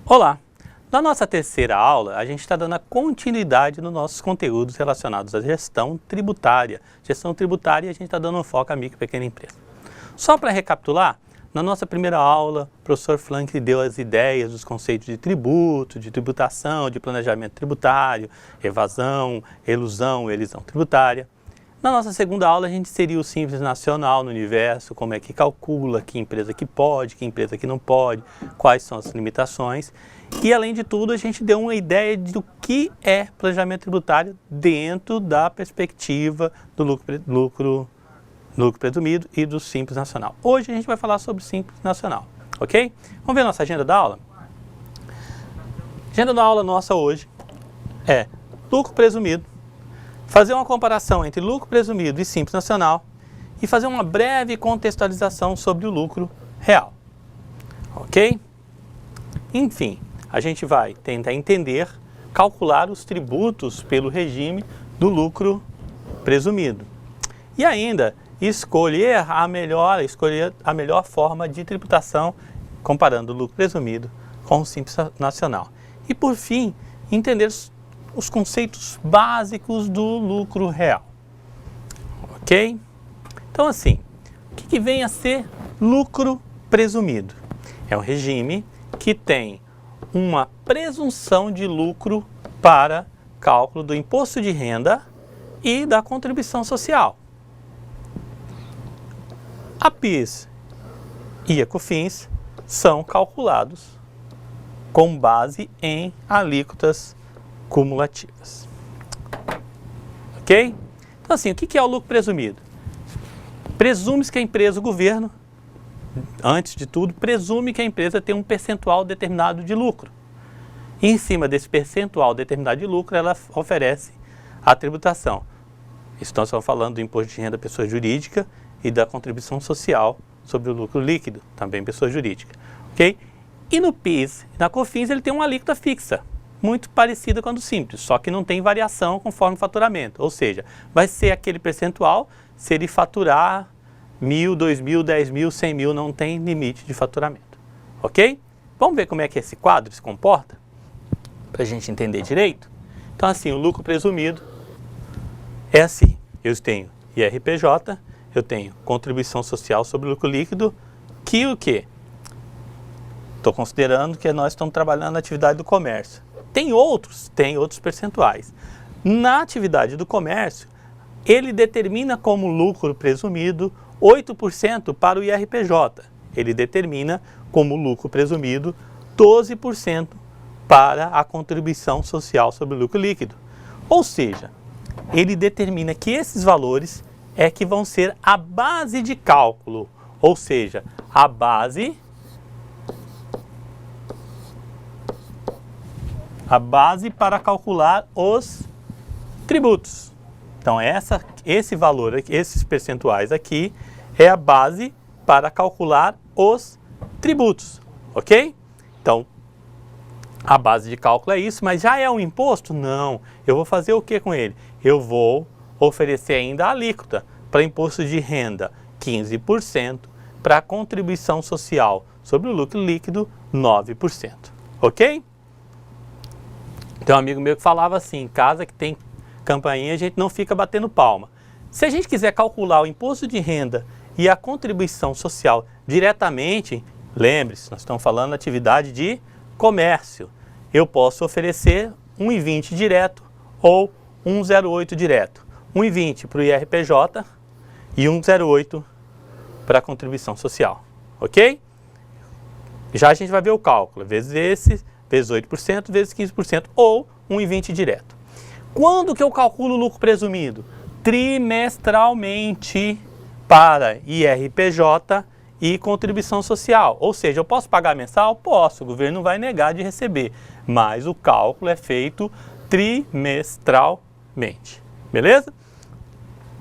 Olá! Na nossa terceira aula, a gente está dando a continuidade nos nossos conteúdos relacionados à gestão tributária. Gestão tributária, a gente está dando um foco à micro e pequena empresa. Só para recapitular, na nossa primeira aula, o professor Frank deu as ideias dos conceitos de tributo, de tributação, de planejamento tributário, evasão, elusão tributária. Na nossa segunda aula, a gente inseriu o Simples Nacional no universo, como é que calcula, que empresa que pode, que empresa que não pode, quais são as limitações. E, além de tudo, a gente deu uma ideia do que é planejamento tributário dentro da perspectiva do lucro presumido e do Simples Nacional. Hoje a gente vai falar sobre o Simples Nacional, ok? Vamos ver a nossa agenda da aula? A agenda da aula nossa hoje é lucro presumido, fazer uma comparação entre lucro presumido e Simples Nacional e fazer uma breve contextualização sobre o lucro real, ok? Enfim, a gente vai tentar entender, calcular os tributos pelo regime do lucro presumido e ainda escolher a melhor forma de tributação comparando o lucro presumido com o Simples Nacional. E por fim, entender os conceitos básicos do lucro real, ok? Então assim, o que vem a ser lucro presumido? É um regime que tem uma presunção de lucro para cálculo do imposto de renda e da contribuição social. A PIS e a COFINS são calculados com base em alíquotas cumulativas. Ok? Então assim, o que é o lucro presumido? Presume-se que a empresa, o governo, antes de tudo, presume que a empresa tem um percentual determinado de lucro. E em cima desse percentual determinado de lucro, ela oferece a tributação. Estamos falando do imposto de renda da pessoa jurídica e da contribuição social sobre o lucro líquido, também pessoa jurídica. Ok? E no PIS e na COFINS ele tem uma alíquota fixa, muito parecida com a do Simples, só que não tem variação conforme o faturamento. Ou seja, vai ser aquele percentual se ele faturar 1.000, 2.000, 10.000, 100.000, não tem limite de faturamento. Ok? Vamos ver como é que esse quadro se comporta? Para a gente entender direito. Então assim, o lucro presumido é assim. Eu tenho IRPJ, eu tenho contribuição social sobre o lucro líquido, que o quê? Estou considerando que nós estamos trabalhando na atividade do comércio. Tem outros percentuais. Na atividade do comércio, ele determina como lucro presumido 8% para o IRPJ. Ele determina como lucro presumido 12% para a contribuição social sobre o lucro líquido. Ou seja, ele determina que esses valores é que vão ser a base de cálculo, ou seja, a base para calcular os tributos. Então esse valor, esses percentuais aqui, é a base para calcular os tributos, ok? Então, a base de cálculo é isso, mas já é um imposto? Não. Eu vou fazer o que com ele? Eu vou oferecer ainda a alíquota para imposto de renda 15%, para contribuição social sobre o lucro líquido 9%, ok? Tem um amigo meu que falava assim, em casa que tem campainha a gente não fica batendo palma. Se a gente quiser calcular o imposto de renda e a contribuição social diretamente, lembre-se, nós estamos falando de atividade de comércio. Eu posso oferecer 1,20 direto ou 1,08 direto. 1,20 para o IRPJ e 1,08 para a contribuição social, ok? Já a gente vai ver o cálculo, vezes esse, vezes 8%, vezes 15% ou 1,20 direto. Quando que eu calculo o lucro presumido? Trimestralmente para IRPJ e contribuição social. Ou seja, eu posso pagar mensal? Posso, o governo não vai negar de receber, mas o cálculo é feito trimestralmente. Beleza?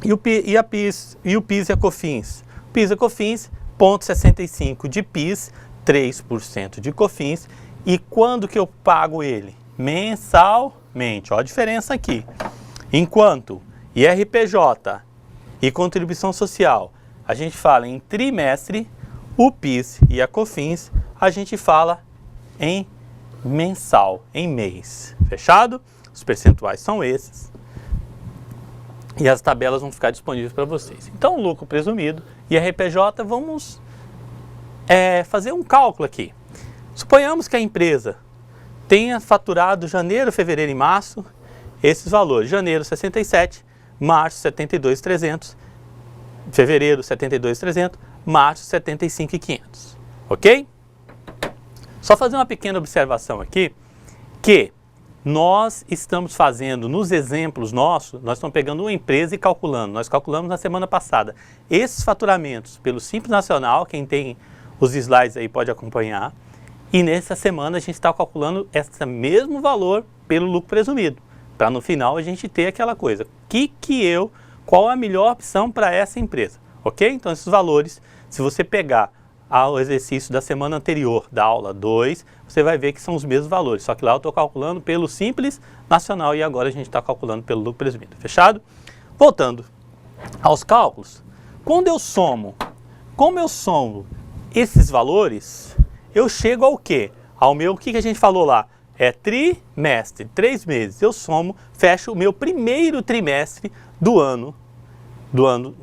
E o PIS e a COFINS? PIS e COFINS, 0,65 de PIS, 3% de COFINS. E quando que eu pago ele? Mensalmente. Olha a diferença aqui. Enquanto IRPJ e contribuição social, a gente fala em trimestre, o PIS e a COFINS, a gente fala em mensal em mês. Fechado? Os percentuais são esses. E as tabelas vão ficar disponíveis para vocês. Então, lucro presumido e RPJ, vamos fazer um cálculo aqui. Suponhamos que a empresa tenha faturado janeiro, fevereiro e março esses valores. Janeiro 67, março 72.300, fevereiro 72.300, março 75.500. Ok? Só fazer uma pequena observação aqui, que nós estamos fazendo, nos exemplos nossos, nós estamos pegando uma empresa e calculando. Nós calculamos na semana passada esses faturamentos pelo Simples Nacional, quem tem os slides aí pode acompanhar. E nessa semana a gente está calculando esse mesmo valor pelo lucro presumido, para no final a gente ter aquela coisa. Qual a melhor opção para essa empresa? Ok? Então esses valores, se você pegar ao exercício da semana anterior, da aula 2, você vai ver que são os mesmos valores. Só que lá eu estou calculando pelo Simples Nacional e agora a gente está calculando pelo lucro presumido. Fechado? Voltando aos cálculos, como eu somo esses valores, eu chego ao quê? O que a gente falou lá? É trimestre, 3 meses. Eu somo, fecho o meu primeiro trimestre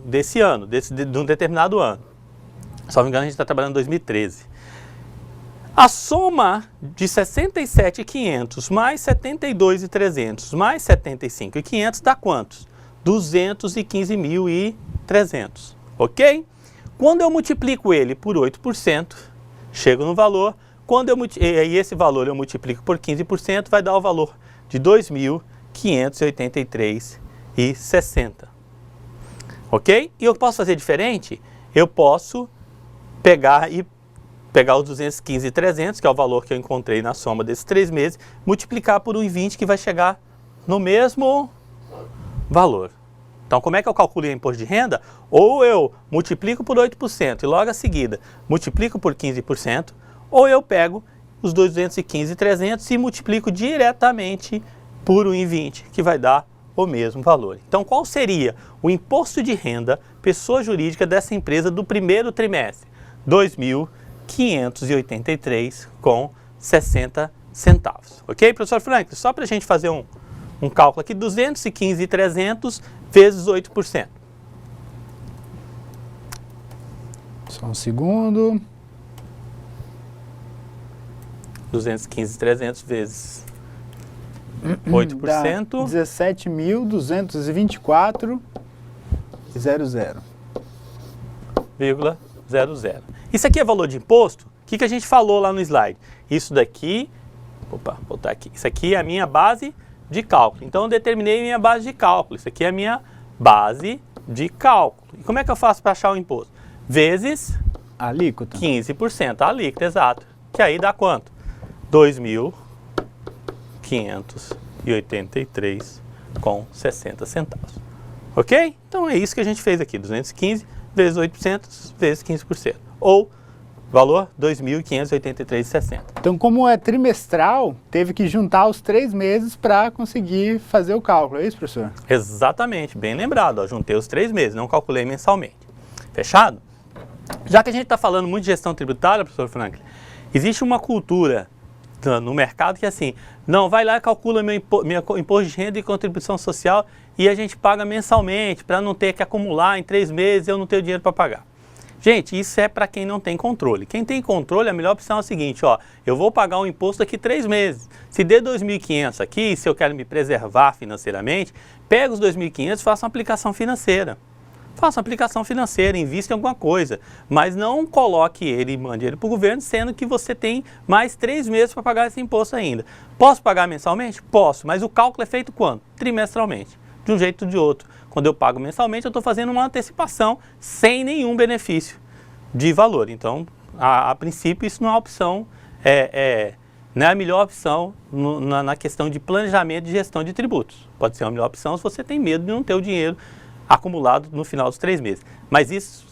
desse ano, de um determinado ano. Se não me engano, a gente está trabalhando em 2013. A soma de 67.500 mais 72.300 mais 75.500 dá quantos? 215.300, ok? Quando eu multiplico ele por 8%, chego no valor. E esse valor eu multiplico por 15%, vai dar o valor de 2.583,60. Ok? E eu posso fazer diferente? Eu posso pegar os 215.300, que é o valor que eu encontrei na soma desses 3 meses, multiplicar por 1,20, que vai chegar no mesmo valor. Então, como é que eu calculo o imposto de renda? Ou eu multiplico por 8% e logo a seguida multiplico por 15%, ou eu pego os 215.300 e multiplico diretamente por 1,20, que vai dar o mesmo valor. Então, qual seria o imposto de renda, pessoa jurídica dessa empresa do primeiro trimestre? R$ 2.583,60. Ok, professor Franklin? Só para a gente fazer um cálculo aqui, 215.300 vezes 8%. Só um segundo. 215.300 vezes 8%. 17.224,00. Isso aqui é valor de imposto? O que a gente falou lá no slide? Isso daqui, botar aqui. Isso aqui é a minha base de cálculo. Então eu determinei minha base de cálculo. Isso aqui é a minha base de cálculo. E como é que eu faço para achar o imposto? Vezes a alíquota. 15%, a alíquota, exato. Que aí dá quanto? 2.583,60. Ok? Então é isso que a gente fez aqui, 215 vezes 8% vezes 15%. Ou valor 2.583,60. Então, como é trimestral, teve que juntar os 3 meses para conseguir fazer o cálculo, é isso, professor? Exatamente, bem lembrado, ó, juntei os 3 meses, não calculei mensalmente. Fechado? Já que a gente está falando muito de gestão tributária, professor Franklin, existe uma cultura no mercado que é assim, não, vai lá e calcula meu imposto de renda e contribuição social e a gente paga mensalmente, para não ter que acumular em 3 meses eu não tenho dinheiro para pagar. Gente, isso é para quem não tem controle. Quem tem controle, a melhor opção é a seguinte, ó, eu vou pagar um imposto daqui 3 meses. Se der 2.500 aqui, se eu quero me preservar financeiramente, pega os 2.500 e faça uma aplicação financeira. Faça uma aplicação financeira, invista em alguma coisa, mas não coloque ele e mande ele para o governo, sendo que você tem mais 3 meses para pagar esse imposto ainda. Posso pagar mensalmente? Posso, mas o cálculo é feito quando? Trimestralmente, de um jeito ou de outro. Quando eu pago mensalmente, eu estou fazendo uma antecipação sem nenhum benefício de valor. Então, a princípio, isso não é uma opção, não é a melhor opção na questão de planejamento de gestão de tributos. Pode ser uma melhor opção se você tem medo de não ter o dinheiro acumulado no final dos 3 meses. Mas isso,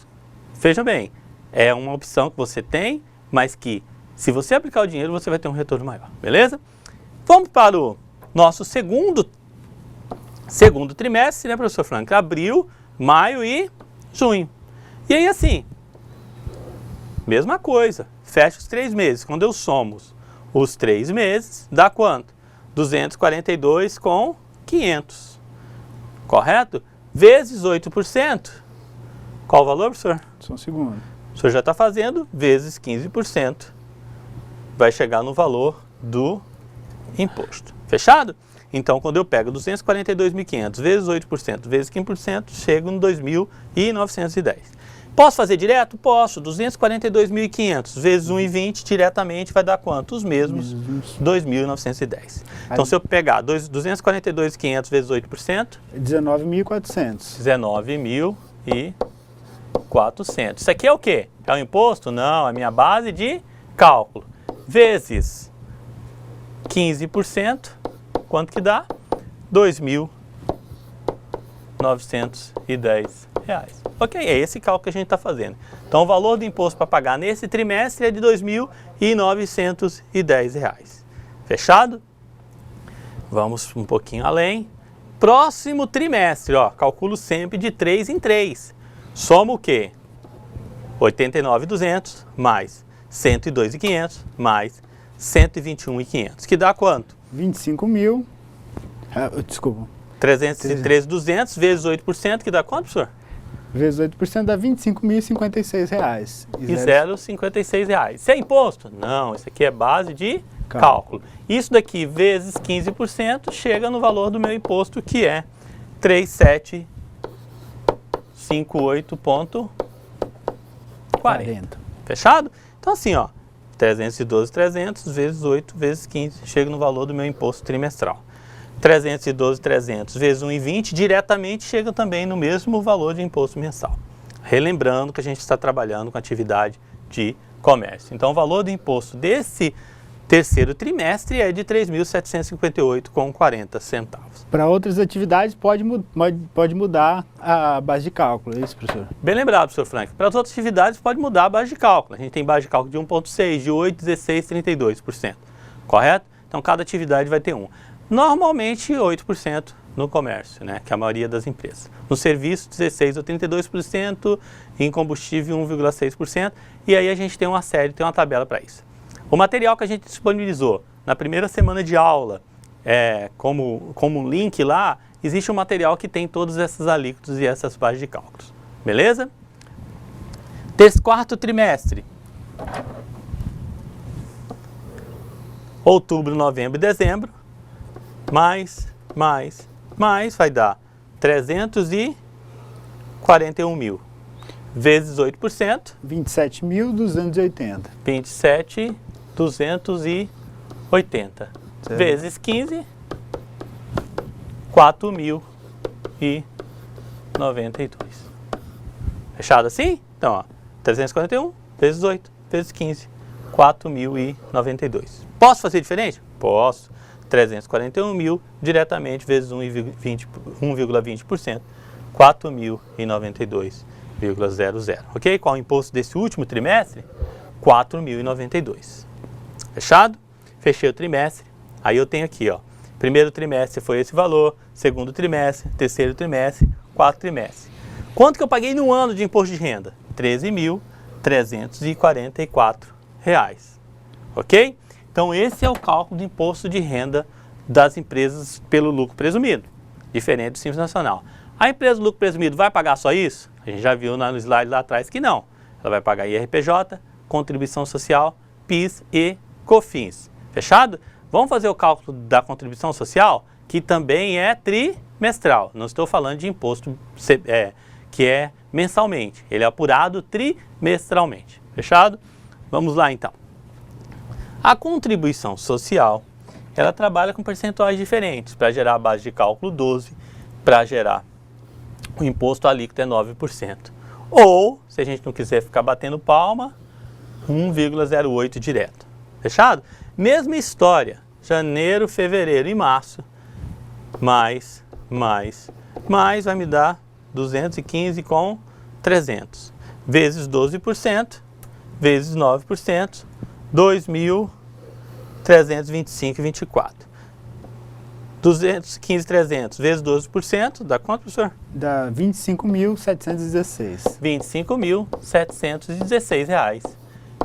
veja bem, é uma opção que você tem, mas que se você aplicar o dinheiro, você vai ter um retorno maior, beleza? Vamos para o nosso segundo trimestre, né, professor Franklin? Abril, maio e junho. E aí, assim, mesma coisa, fecha os 3 meses. Quando eu somo os 3 meses, dá quanto? 242,500. Correto? Vezes 8%. Qual o valor, professor? Só um segundo. O senhor já está fazendo vezes 15%. Vai chegar no valor do imposto. Fechado? Então, quando eu pego 242.500 vezes 8% vezes 15%, chego no 2.910. Posso fazer direto? Posso. 242.500 vezes 1,20 diretamente vai dar quanto? Os mesmos 2.910. Então, se eu pegar 242.500 vezes 8%... 19.400. 19.400. Isso aqui é o quê? É o imposto? Não, é a minha base de cálculo. Vezes 15%, quanto que dá? R$ 2.910. Ok, é esse cálculo que a gente está fazendo. Então, o valor do imposto para pagar nesse trimestre é de R$ 2.910. Fechado? Vamos um pouquinho além. Próximo trimestre, ó, calculo sempre de 3 em 3. Soma o quê? 89.200 mais 102.500 mais 121.500, que dá quanto? 25.000. Desculpa. 313.200 vezes 8%, que dá quanto, professor? Vezes 8% dá R$ 25.056. E 0,56 reais. Isso é imposto? Não, isso aqui é base de cálculo. Isso daqui vezes 15% chega no valor do meu imposto, que é 3.758,40. Fechado? Então assim, ó, 312.300 vezes 8 vezes 15 chega no valor do meu imposto trimestral. 312.300 vezes 1,20 diretamente chega também no mesmo valor de imposto mensal. Relembrando que a gente está trabalhando com atividade de comércio. Então, o valor do imposto desse terceiro trimestre é de R$ 3.758,40. Para outras atividades pode mudar a base de cálculo, é isso, professor? Bem lembrado, professor Frank. Para as outras atividades pode mudar a base de cálculo. A gente tem base de cálculo de 1,6, de 8, 16, 32%. Correto? Então, cada atividade vai ter um. Normalmente 8% no comércio, né, que é a maioria das empresas. No serviço 16 ou 32%, em combustível 1,6%, e aí a gente tem uma série, tem uma tabela para isso. O material que a gente disponibilizou na primeira semana de aula, como um link lá, existe um material que tem todos esses alíquotas e essas bases de cálculos. Beleza? Quarto trimestre. Outubro, novembro e dezembro. Mais, vai dar 341.000 vezes 8%. 27.280. 27.280 vezes 15, 4.092. Fechado assim? Então, ó, 341 vezes 8 vezes 15, 4.092. Posso fazer diferente? Posso. 341.000 diretamente vezes 1,20%, 4.092,00. Ok? Qual o imposto desse último trimestre? 4.092. Fechado? Fechei o trimestre. Aí eu tenho aqui, ó. Primeiro trimestre foi esse valor, segundo trimestre, terceiro trimestre, quarto trimestre. Quanto que eu paguei no ano de imposto de renda? R$ 13.344. Ok? Então, esse é o cálculo do imposto de renda das empresas pelo lucro presumido, diferente do Simples Nacional. A empresa do lucro presumido vai pagar só isso? A gente já viu no slide lá atrás que não. Ela vai pagar IRPJ, contribuição social, PIS e COFINS. Fechado? Vamos fazer o cálculo da contribuição social, que também é trimestral. Não estou falando de imposto que é mensalmente. Ele é apurado trimestralmente. Fechado? Vamos lá então. A contribuição social, ela trabalha com percentuais diferentes para gerar a base de cálculo 12, para gerar o imposto alíquota é 9%. Ou, se a gente não quiser ficar batendo palma, 1,08 direto. Fechado? Mesma história, janeiro, fevereiro e março, mais, vai me dar 215,300, vezes 12%, vezes 9%, 2.325,24. 215.300 vezes 12%, dá quanto, professor? Dá 25.716. 25.716 reais,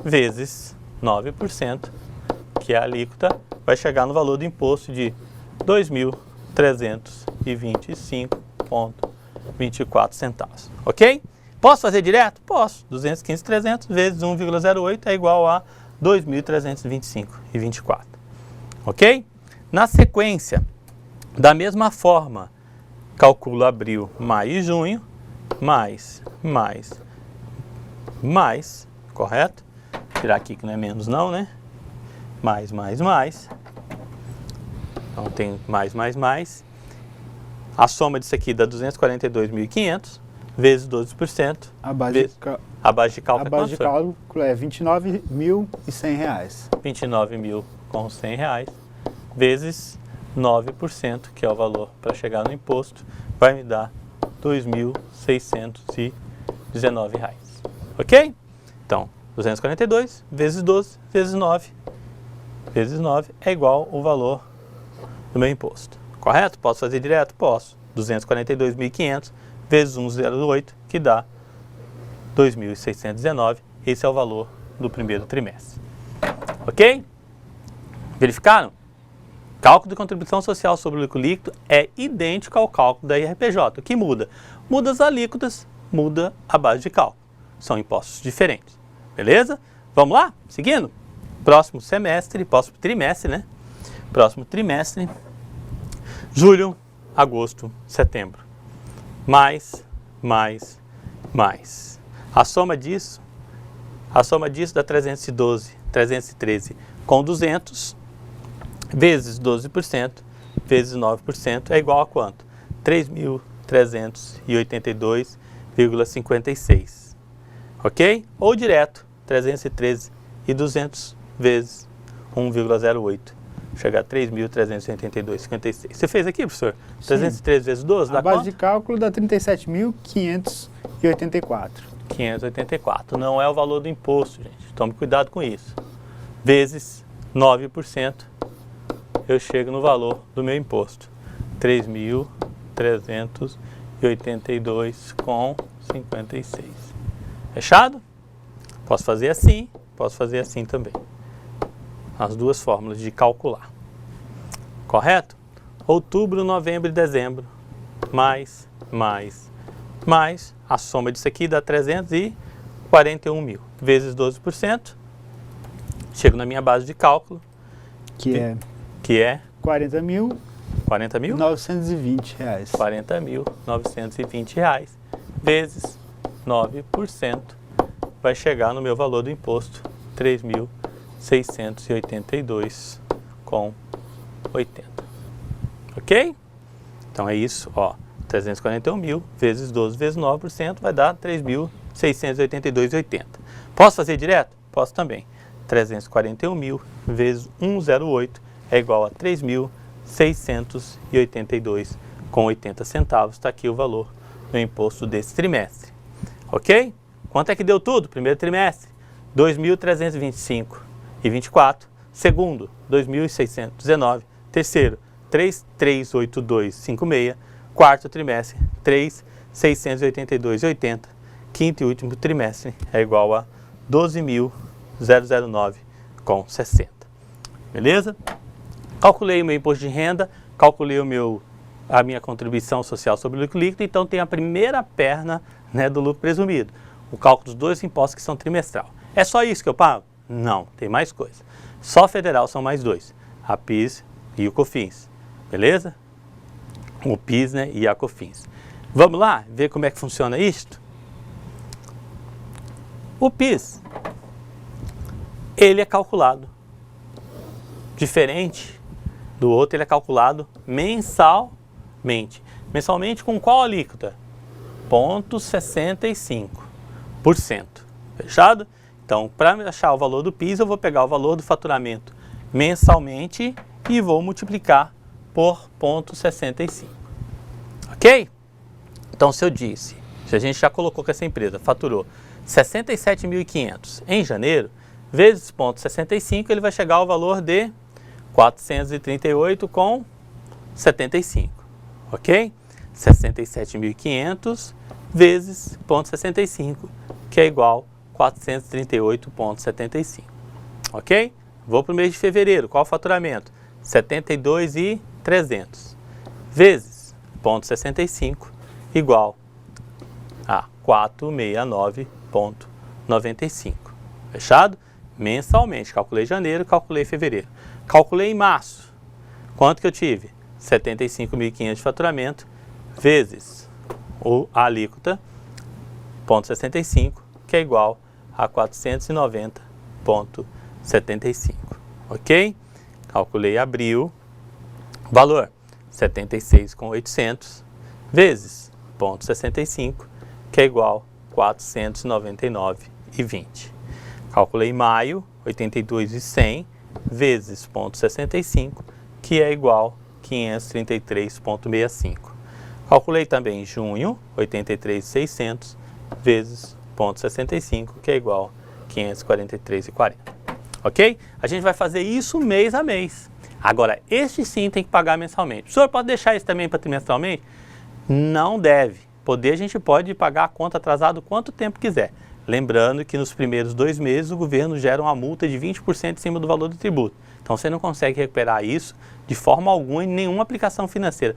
vezes 9%, que é a alíquota, vai chegar no valor do imposto de R$ 2.325,24. Ok? Posso fazer direto? Posso. 215.300 vezes 1,08 é igual a 2.325,24. Ok? Na sequência, da mesma forma, calculo abril, maio e junho, mais, correto? Vou tirar aqui que não é menos não, né? Mais. Então tem mais. A soma disso aqui dá 242.500 vezes 12%. A base de cálculo é R$ 29.100. R$ 29.100 vezes 9%, que é o valor para chegar no imposto, vai me dar R$ 2.619. Ok? Então, 242 vezes 12 vezes 9 é igual o valor do meu imposto. Correto? Posso fazer direto? Posso. 242.500 vezes 1,08, que dá 2.619. Esse é o valor do primeiro trimestre. Ok? Verificaram? Cálculo de contribuição social sobre o lucro líquido é idêntico ao cálculo da IRPJ. O que muda? Muda as alíquotas, muda a base de cálculo. São impostos diferentes. Beleza? Vamos lá? Seguindo? Próximo trimestre, né? Próximo trimestre, julho, agosto, setembro. Mais. A soma disso dá 313 com 200 vezes 12% vezes 9% é igual a quanto? 3.382,56. Ok? Ou direto, 313 e 200 vezes 1,08. Chegar a 3.382,56. Você fez aqui, professor? Sim. 313 vezes 12 dá quanto? A base de cálculo dá 37.584. 584. Não é o valor do imposto, gente. Tome cuidado com isso. Vezes 9%, eu chego no valor do meu imposto. 3.382,56. Fechado? Posso fazer assim também. As duas fórmulas de calcular. Correto? Outubro, novembro e dezembro. Mais. A soma disso aqui dá 341 mil. Vezes 12%. Chego na minha base de cálculo. Que é? 40.000. 40 mil? 920 reais. 40.920 reais. Vezes 9%. Vai chegar no meu valor do imposto. 3.682,80. Ok? Então é isso, ó. 341 mil vezes 12 vezes 9% vai dar 3.682,80. Posso fazer direto? Posso também. 341 mil vezes 1,08 é igual a 3.682,80 centavos. Está aqui o valor do imposto desse trimestre. Ok? Quanto é que deu tudo? Primeiro trimestre, 2.325,24. Segundo, 2.619. Terceiro, 3.382,56. Quarto trimestre, 3.682,80. Quinto e último trimestre é igual a 12.009,60. Beleza? Calculei o meu imposto de renda, calculei a minha contribuição social sobre o lucro líquido, então tem a primeira perna, né, do lucro presumido. O cálculo dos dois impostos que são trimestral. É só isso que eu pago? Não, tem mais coisa. Só federal são mais dois, a PIS e o COFINS. Beleza? O PIS, né, e a COFINS. Vamos lá ver como é que funciona isto? O PIS, ele é calculado diferente do outro, ele é calculado mensalmente. Mensalmente com qual alíquota? 0,65%. Fechado? Então, para achar o valor do PIS, eu vou pegar o valor do faturamento mensalmente e vou multiplicar por 0,65. Ok? Então, se a gente já colocou que essa empresa faturou 67.500 em janeiro, vezes 0,65, ele vai chegar ao valor de 438,75. Ok? 67.500 vezes 0,65, que é igual a 438,75. Ok? vou para o mês de fevereiro, qual o faturamento? 72.300 vezes 0,65 igual a 469,95. Fechado? Mensalmente. Calculei janeiro, calculei fevereiro. Calculei em março. Quanto que eu tive? 75.500 de faturamento vezes a alíquota 0,65, que é igual a 490,75. Ok? Calculei abril. Valor 76.800 vezes 0,65, que é igual a 499,20. Calculei maio, 82.100 vezes 0,65, que é igual a 533,65. Calculei também junho, 83.600 vezes 0,65, que é igual a 543,40. Ok? A gente vai fazer isso mês a mês. Agora, este sim tem que pagar mensalmente. O senhor pode deixar isso também para trimestralmente? Não deve. A gente pode pagar a conta atrasada quanto tempo quiser. Lembrando que nos primeiros 2 meses o governo gera uma multa de 20% em cima do valor do tributo. Então você não consegue recuperar isso de forma alguma em nenhuma aplicação financeira.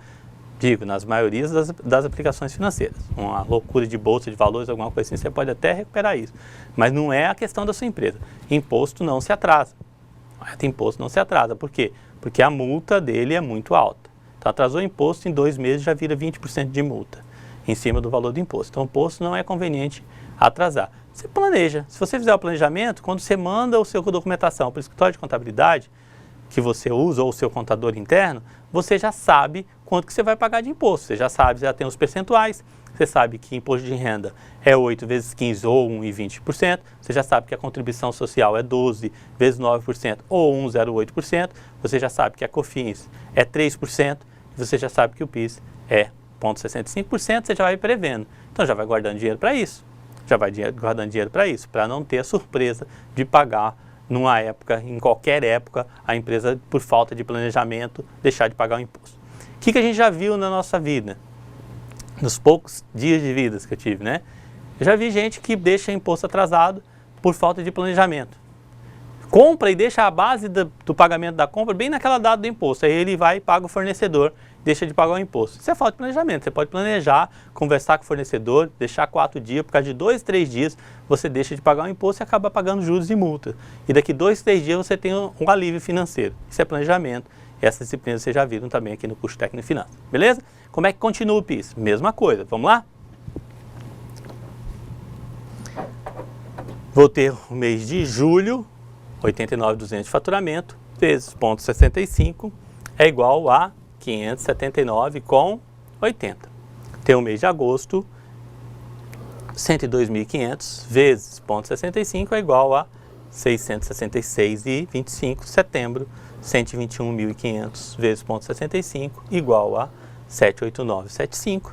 Digo, nas maiorias das aplicações financeiras. Uma loucura de bolsa de valores, alguma coisa assim, você pode até recuperar isso. Mas não é a questão da sua empresa. Imposto não se atrasa. Imposto não se atrasa. Por quê? Porque a multa dele é muito alta. Então atrasou o imposto, em 2 meses já vira 20% de multa em cima do valor do imposto. Então o imposto não é conveniente atrasar. Você planeja. Se você fizer o planejamento, quando você manda a sua documentação para o escritório de contabilidade que você usa ou o seu contador interno, você já sabe quanto que você vai pagar de imposto. Você já sabe, já tem os percentuais, você sabe que imposto de renda é 8 vezes 15 ou 1,20%, você já sabe que a contribuição social é 12 vezes 9% ou 1,08%, você já sabe que a COFINS é 3%, você já sabe que o PIS é 0,65%, você já vai prevendo. Então já vai guardando dinheiro para isso. Para não ter a surpresa de pagar numa época, em qualquer época, a empresa, por falta de planejamento, deixar de pagar o imposto. O que a gente já viu na nossa vida? Nos poucos dias de vida que eu tive, né? Eu já vi gente que deixa imposto atrasado por falta de planejamento. Compra e deixa a base do pagamento da compra bem naquela data do imposto. Aí ele vai e paga o fornecedor, deixa de pagar o imposto. Isso é falta de planejamento. Você pode planejar, conversar com o fornecedor, deixar 4 dias, por causa de 2, 3 dias você deixa de pagar o imposto e acaba pagando juros e multa. E daqui 2, 3 dias você tem um alívio financeiro. Isso é planejamento. E essas disciplinas vocês já viram também aqui no curso técnico de finanças. Beleza? Como é que continua o PIS? Mesma coisa. Vamos lá? Vou ter o mês de julho, 89.200 de faturamento, vezes 0,65 é igual a 579,80. Tem o mês de agosto, 102.500 vezes 0,65 é igual a 666,25. Setembro, 121.500 vezes 0,65 igual a 789,75.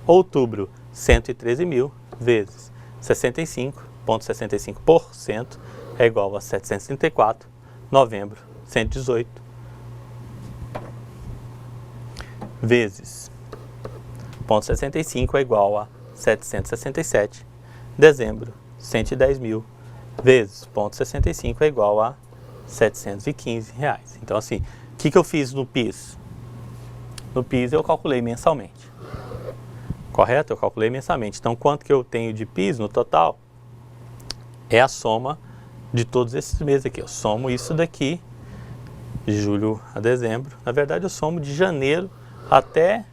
Outubro, 113.000 vezes 65,65% é igual a 734. Novembro, 118 vezes 0,65 é igual a 767. Dezembro, 110.000 vezes 0,65 é igual a R$715. Então assim, o que eu fiz no PIS? No PIS eu calculei mensalmente. Correto? Eu calculei mensalmente. Então quanto que eu tenho de PIS no total? É a soma de todos esses meses aqui. Eu somo isso daqui, de julho a dezembro. Na verdade eu somo de janeiro até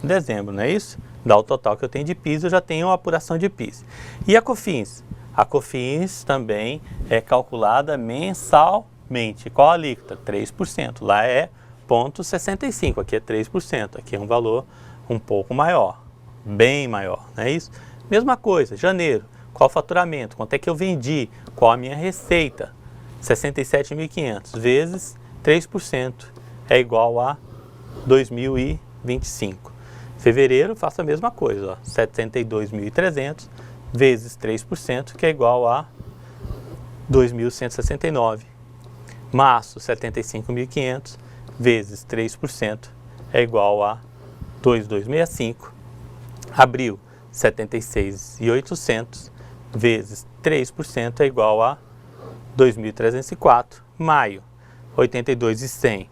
dezembro, não é isso? Dá o total que eu tenho de PIS, eu já tenho uma apuração de PIS. E a COFINS? A COFINS também é calculada mensalmente. Qual a alíquota? 3%. Lá é 0,65, aqui é 3%. Aqui é um valor um pouco maior, bem maior, não é isso? Mesma coisa, janeiro. Qual o faturamento? Quanto é que eu vendi? Qual a minha receita? 67.500 vezes 3% é igual a 2.025. Fevereiro, faço a mesma coisa, 72.300 vezes 3%, que é igual a 2.169. Março, 75.500 vezes 3% é igual a 2.265. Abril, 76.800 vezes 3% é igual a 2.304. maio, 82.100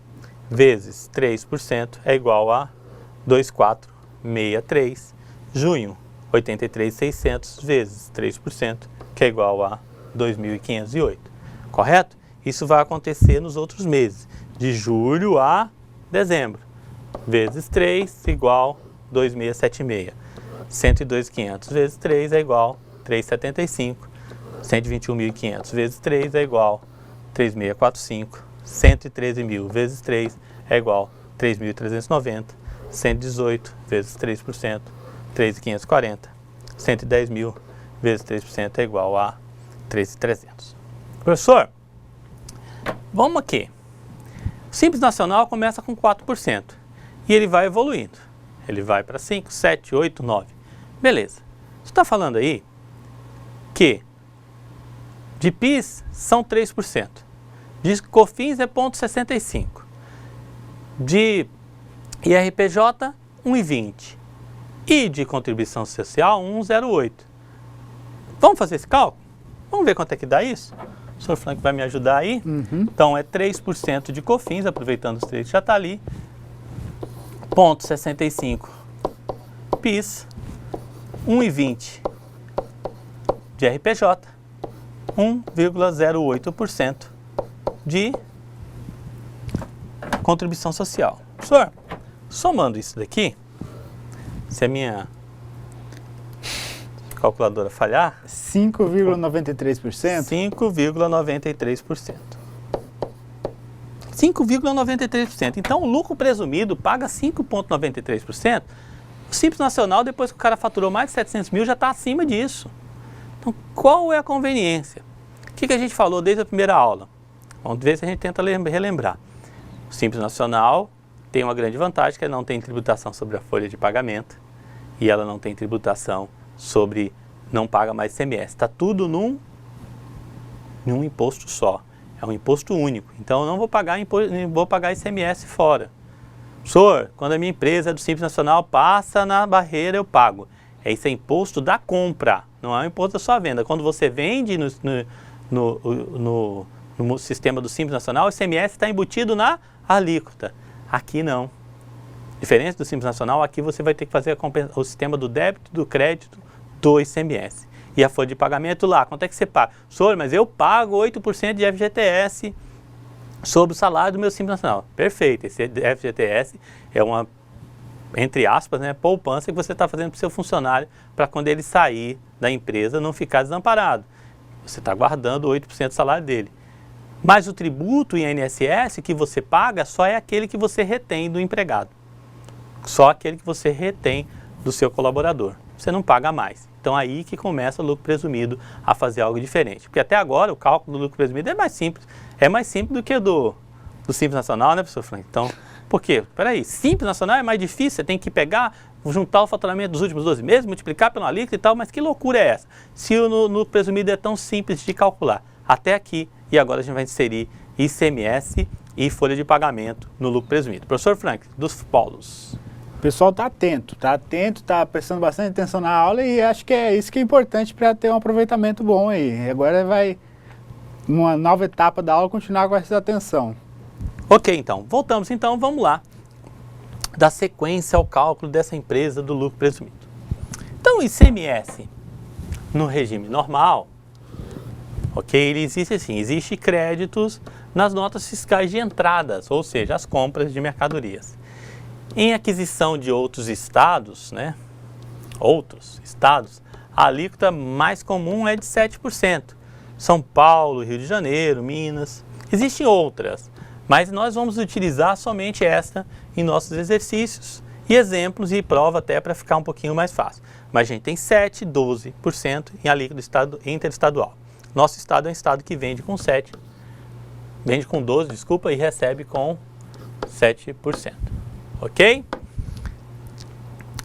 vezes 3% é igual a 2.463. Junho, 83.600 vezes 3%, que é igual a 2.508. Correto? Isso vai acontecer nos outros meses, de julho a dezembro. Vezes 3 igual 2.676. 102.500 vezes 3 é igual 3.75. 121.500 vezes 3 é igual 3.645. 113.000 vezes 3 é igual 3.390. 118 vezes 3%, 3.540. 110.000 vezes 3% é igual a 3.300. Professor, vamos aqui. O Simples Nacional começa com 4% e ele vai evoluindo. Ele vai para 5, 7, 8, 9. Beleza. Você está falando aí que de PIS são 3%, de COFINS é 0,65%, de IRPJ 1,20% e de contribuição social 1,08%. Vamos fazer esse cálculo? Vamos ver quanto é que dá isso? O senhor Frank vai me ajudar aí? Então é 3% de COFINS, aproveitando os 3 que já está ali, 0,65% PIS, 1,20% de RPJ, 1,08% de contribuição social. Professor, somando isso daqui, se a minha calculadora falhar, 5,93%? 5,93%. 5,93%. Então, o lucro presumido paga 5,93%. O Simples Nacional, depois que o cara faturou mais de 700 mil, já está acima disso. Então, qual é a conveniência? O que a gente falou desde a primeira aula? Vamos ver se a gente tenta relembrar. O Simples Nacional tem uma grande vantagem, que é não tem tributação sobre a folha de pagamento e ela não tem tributação sobre, não paga mais ICMS. Está tudo num imposto só. É um imposto único. Então, eu não vou pagar ICMS fora. Senhor, quando a minha empresa do Simples Nacional passa na barreira, eu pago. Isso é imposto da compra, não é um imposto da sua venda. Quando você vende no sistema do Simples Nacional, o ICMS está embutido na alíquota. Aqui não. Diferente do Simples Nacional, aqui você vai ter que fazer o sistema do débito e do crédito do ICMS. E a folha de pagamento lá, quanto é que você paga? Senhor, mas eu pago 8% de FGTS sobre o salário do meu Simples Nacional. Perfeito, esse FGTS é uma, entre aspas, né, poupança que você está fazendo para o seu funcionário para quando ele sair da empresa não ficar desamparado. Você está guardando 8% do salário dele. Mas o tributo INSS que você paga só é aquele que você retém do empregado. Só aquele que você retém do seu colaborador. Você não paga mais. Então aí que começa o lucro presumido a fazer algo diferente. Porque até agora o cálculo do lucro presumido é mais simples. É mais simples do que o do Simples Nacional, né, professor Frank? Então, por quê? Peraí, Simples Nacional é mais difícil, você tem que pegar, juntar o faturamento dos últimos 12 meses, multiplicar pela alíquota e tal, mas que loucura é essa? Se o lucro presumido é tão simples de calcular. Até aqui, e agora a gente vai inserir ICMS e folha de pagamento no lucro presumido. Professor Frank, dos polos. O pessoal está atento, está prestando bastante atenção na aula e acho que é isso que é importante para ter um aproveitamento bom aí. Agora vai, numa nova etapa da aula, continuar com essa atenção. Ok, então, voltamos então, vamos lá, da sequência ao cálculo dessa empresa do lucro presumido. Então, o ICMS, no regime normal, ok, ele existe assim, existe créditos nas notas fiscais de entradas, ou seja, as compras de mercadorias. Em aquisição de outros estados, a alíquota mais comum é de 7%. São Paulo, Rio de Janeiro, Minas, existem outras, mas nós vamos utilizar somente esta em nossos exercícios e exemplos e prova até para ficar um pouquinho mais fácil. Mas a gente tem 7, 12% em alíquota interestadual. Nosso estado é um estado que vende com 7, vende com 12, desculpa, e recebe com 7%. Ok?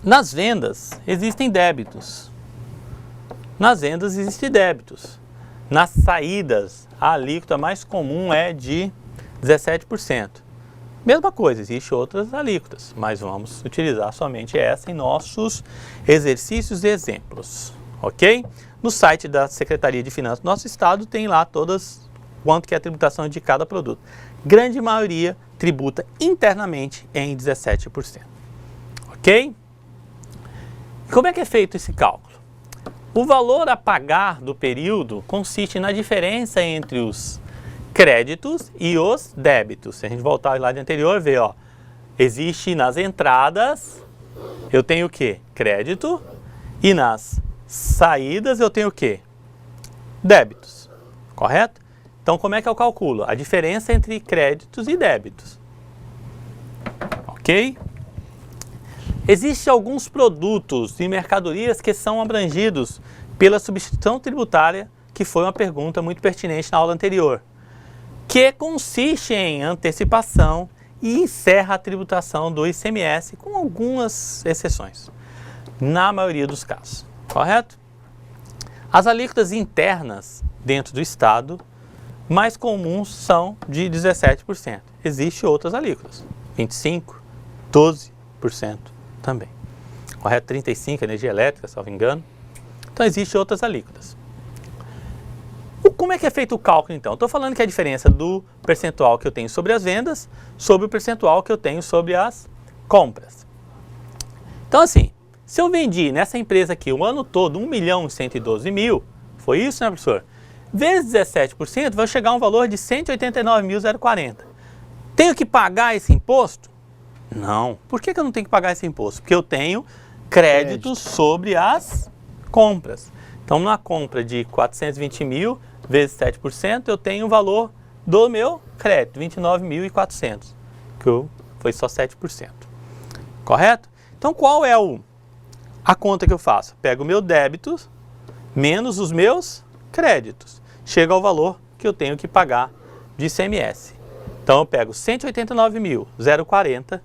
Nas vendas existem débitos. Nas vendas existem débitos. Nas saídas, a alíquota mais comum é de 17%. Mesma coisa, existem outras alíquotas, mas vamos utilizar somente essa em nossos exercícios e exemplos. Ok? No site da Secretaria de Finanças do nosso estado tem lá todas quanto que é a tributação de cada produto. Grande maioria tributa internamente em 17%. Ok? Como é que é feito esse cálculo? O valor a pagar do período consiste na diferença entre os créditos e os débitos. Se a gente voltar ao slide anterior, vê, ó, existe nas entradas, eu tenho o quê? Crédito, e nas saídas eu tenho o quê? Débitos, correto? Então, como é que eu calculo? A diferença entre créditos e débitos. Ok? Existem alguns produtos e mercadorias que são abrangidos pela substituição tributária, que foi uma pergunta muito pertinente na aula anterior, que consiste em antecipação e encerra a tributação do ICMS, com algumas exceções, na maioria dos casos, correto? As alíquotas internas dentro do Estado mais comuns são de 17%. Existem outras alíquotas, 25%, 12% também. Correto? 35%, energia elétrica, salvo engano. Então, existem outras alíquotas. Como é que é feito o cálculo, então? Estou falando que é a diferença do percentual que eu tenho sobre as vendas sobre o percentual que eu tenho sobre as compras. Então, assim, se eu vendi nessa empresa aqui o ano todo 1.112.000, foi isso, né, professor? Vezes 17%, vai chegar a um valor de 189.040. Tenho que pagar esse imposto? Não. Por que eu não tenho que pagar esse imposto? Porque eu tenho créditos sobre as compras. Então, numa compra de 420.000 vezes 7%, eu tenho o valor do meu crédito, 29.400, que foi só 7%. Correto? Então, qual é a conta que eu faço? Pego o meu débito menos os meus créditos. Chega ao valor que eu tenho que pagar de ICMS. Então, eu pego 189.040